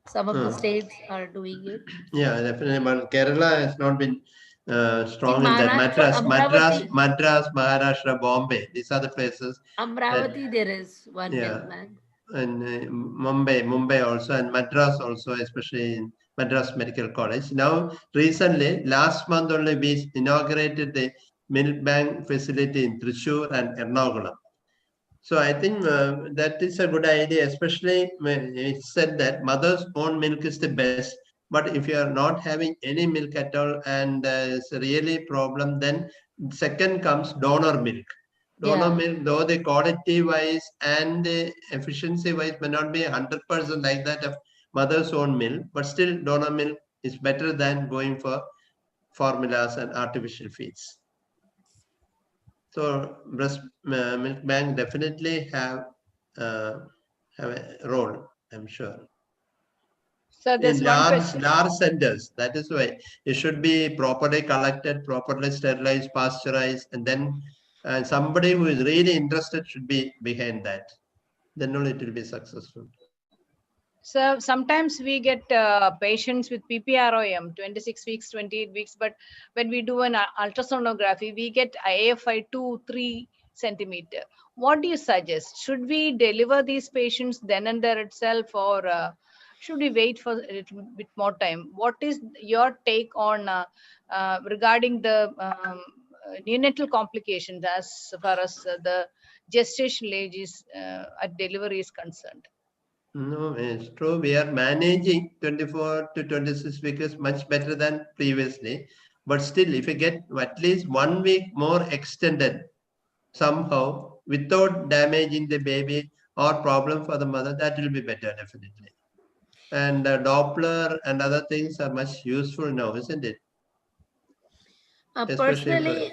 S4: Some of the states are doing it.
S6: Yeah, definitely. But Kerala has not been strong in that. Madras, Maharashtra, Bombay. These are the places.
S4: Amravati, there is one milk bank.
S6: And Mumbai also, and Madras also, especially in Madras Medical College. Now, recently, last month only, we inaugurated the milk bank facility in Thrissur and Ernakulam. So I think that is a good idea, especially when it said that mother's own milk is the best. But if you are not having any milk at all and it's a really problem, then second comes donor milk. Donor milk, though the quality wise and the efficiency wise may not be 100% like that of mother's own milk, but still donor milk is better than going for formulas and artificial feeds. So breast milk bank definitely have a role, I'm sure.
S3: So
S6: in large centers, that is why it should be properly collected, properly sterilized, pasteurized, and then somebody who is really interested should be behind that. Then only it will be successful.
S3: So sometimes we get patients with P-PROM, 26 weeks, 28 weeks, but when we do an ultrasonography, we get AFI 2-3 centimeter. What do you suggest? Should we deliver these patients then and there itself, or should we wait for a little bit more time? What is your take on regarding the neonatal complications as far as the gestational age is at delivery is concerned?
S6: No, it's true. We are managing 24 to 26 weeks much better than previously. But still, if you get at least 1 week more extended somehow without damaging the baby or problem for the mother, that will be better, definitely. And Doppler and other things are much useful now, isn't it?
S4: Personally,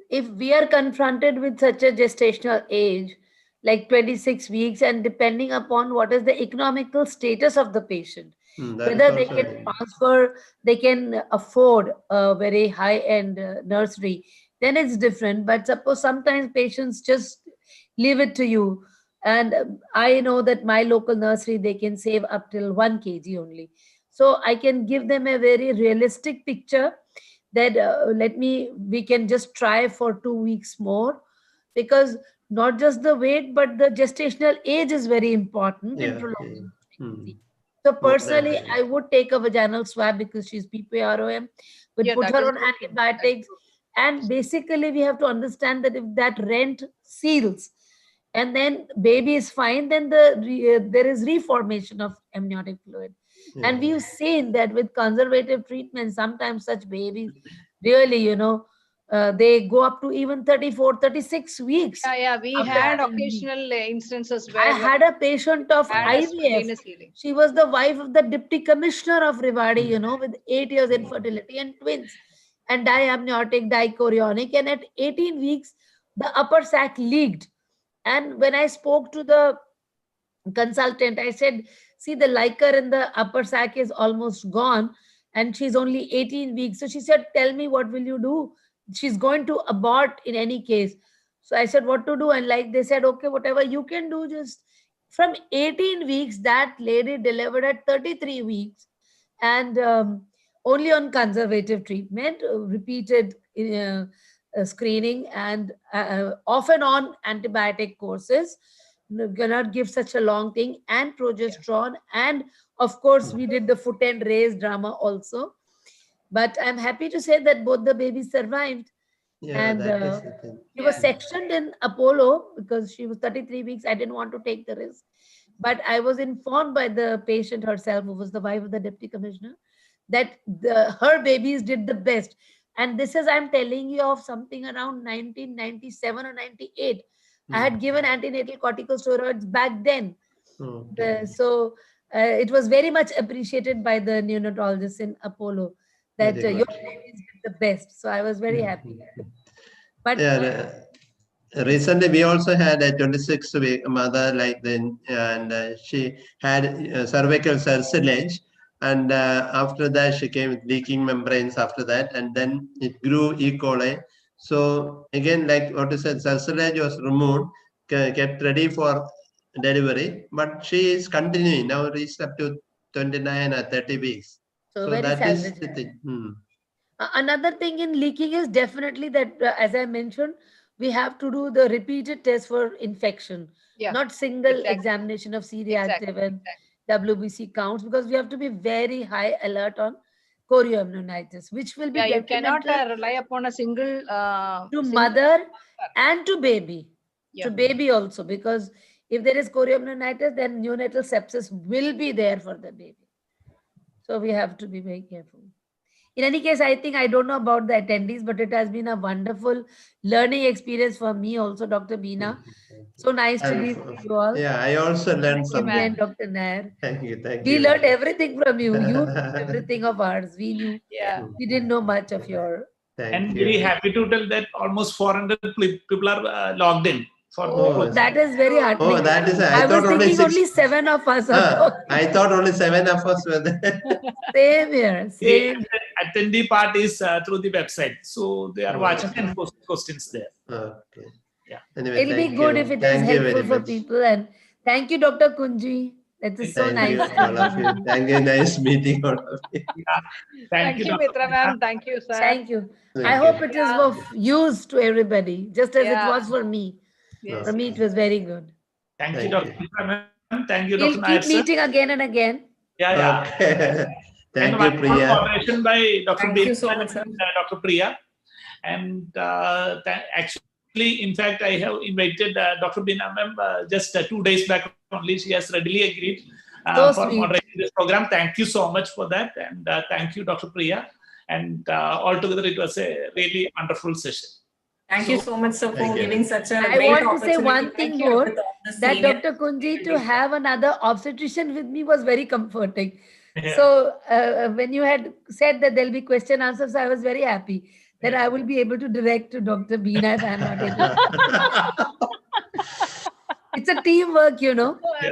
S4: if we are confronted with such a gestational age, like 26 weeks, and depending upon what is the economical status of the patient, whether they can transfer, they can afford a very high-end nursery, then it's different. But suppose sometimes patients just leave it to you. And I know that my local nursery, they can save up till 1 kg only. So I can give them a very realistic picture that we can just try for 2 weeks more. because not just the weight, but the gestational age is very important in
S6: Yeah.
S4: prolonging pregnancy.
S6: Hmm.
S4: So
S6: More than
S4: personally,
S6: that.
S4: I would take a vaginal swab because she's PPROM. We'd
S3: Yeah,
S4: put
S3: that
S4: her
S3: is
S4: on
S3: good.
S4: antibiotics. And basically, we have to understand that if that rent seals and then baby is fine, then there is reformation of amniotic fluid.
S6: Yeah.
S4: And we've seen that with conservative treatment, sometimes such babies really, they go up to even 34, 36 weeks.
S3: Yeah, we
S4: after
S3: had
S4: having
S3: occasional instances where
S4: I had a patient of
S3: had a
S4: IVF.
S3: spontaneous healing.
S4: She was the wife of the deputy commissioner of Rewari, with 8 years infertility and twins and diamniotic, dichorionic. And at 18 weeks, the upper sac leaked. And when I spoke to the consultant, I said, see, the liquor in the upper sac is almost gone and she's only 18 weeks. So she said, tell me, what will you do? She's going to abort in any case. So I said, what to do? And like they said, okay, whatever you can do, just from 18 weeks, that lady delivered at 33 weeks and only on conservative treatment, repeated screening and off and on antibiotic courses. Cannot give such a long thing, and progesterone, and of course we did the foot and raise drama also. But I'm happy to say that both the babies survived.
S6: Yeah,
S4: And
S6: that is the thing.
S4: she was sectioned in Apollo because she was 33 weeks. I didn't want to take the risk. But I was informed by the patient herself, who was the wife of the deputy commissioner, that her babies did the best. And this is, I'm telling you, of something around 1997 or 98. I had given antenatal corticosteroids back then.
S6: Okay.
S4: So it was very much appreciated by the neonatologists in Apollo that
S6: Very
S4: your
S6: good.
S4: babies did the best. So I was very happy. But
S6: Yeah, recently we also had a 26-week mother like then, and she had cervical cartilage, and after that she came with leaking membranes after that, and then it grew E. coli. So again, like what you said, cartilage was removed, kept ready for delivery, but she is continuing now, reached up to 29 or 30 weeks.
S4: so
S6: So
S4: very
S6: that is
S4: salvageable.
S6: the thing.
S4: Another thing in leaking is definitely that, as I mentioned, we have to do the repeated test for infection, not single examination of C-reactive and WBC counts, because we have to be very high alert on chorioamnionitis, which will be
S3: you cannot
S4: detrimental
S3: rely upon a single
S4: to mother and to baby, to baby also, because if there is chorioamnionitis, then neonatal sepsis will be there for the baby. So we have to be very careful. In any case, I think I don't know about the attendees, but it has been a wonderful learning experience for me also, Dr. Beena. So nice to be with you all.
S6: Yeah, I also learned something.
S4: And Dr. Nair.
S6: Thank you.
S4: We learned everything from you. You knew everything of ours. We knew. We didn't know much of your.
S1: And very happy to tell that almost 400 people are logged in.
S4: That is very heartening.
S6: Oh, that is.
S4: I was thinking only 7 of us are talking.
S6: I thought only 7 of us were there.
S4: Same here. Same.
S1: The attendee part is through the website, so they are watching and posting questions there.
S6: Okay.
S1: Yeah.
S6: Anyway,
S4: it'll be good if it is helpful for people. And thank you, Dr. Kunji. That is so nice.
S6: Thank you, all of you. Thank you. Nice meeting all of you.
S3: Thank you, Mitra ma'am. Thank you, sir.
S4: Thank you. I hope it is of use to everybody, just as it was for me.
S3: Yes.
S4: For me, it was very good.
S1: Thank you, Dr. Ma'am. Thank you,
S4: We'll
S1: Dr. Nair.
S4: keep meeting again and again.
S1: Yeah.
S6: Okay. Thank you, Priya.
S1: Collaboration by Dr.
S5: Thank you so much, sir.
S1: and Dr. Priya. And actually, in fact, I have invited Dr. Beena ma'am just 2 days back only. She has readily agreed for moderating this program. Thank you so much for that. And thank you, Dr. Priya. And altogether, it was a really wonderful session.
S5: Thank you so much, sir, for giving such a
S4: I
S5: great
S4: want to
S5: opportunity.
S4: say one thing more, that Dr. Kunji, to have another obstetrician with me was very comforting.
S1: Yeah.
S4: So when you had said that there'll be question answers, I was very happy that I will be able to direct to Dr. Beena if I'm not able. It's a teamwork,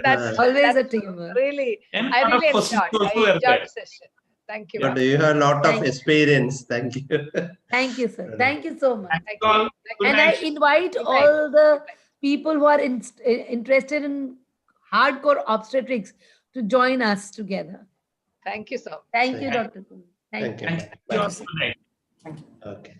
S3: That's
S4: always a teamwork.
S3: Really,
S1: And
S3: I
S1: lot of
S3: really
S1: questions
S3: enjoyed.
S1: also
S3: I
S1: were there.
S3: enjoyed the session. Thank you.
S6: But you have a lot of
S4: Thank you.
S6: experience. Thank you.
S4: Thank you, sir. Thank you so much.
S1: Thank you all. Good
S4: And I
S1: night.
S4: invite all the people who are interested in hardcore obstetrics to join us together.
S3: Thank you, sir.
S4: Thank you, Dr. Kunji.
S6: Thank you.
S1: Thank you all. Good night.
S6: Okay.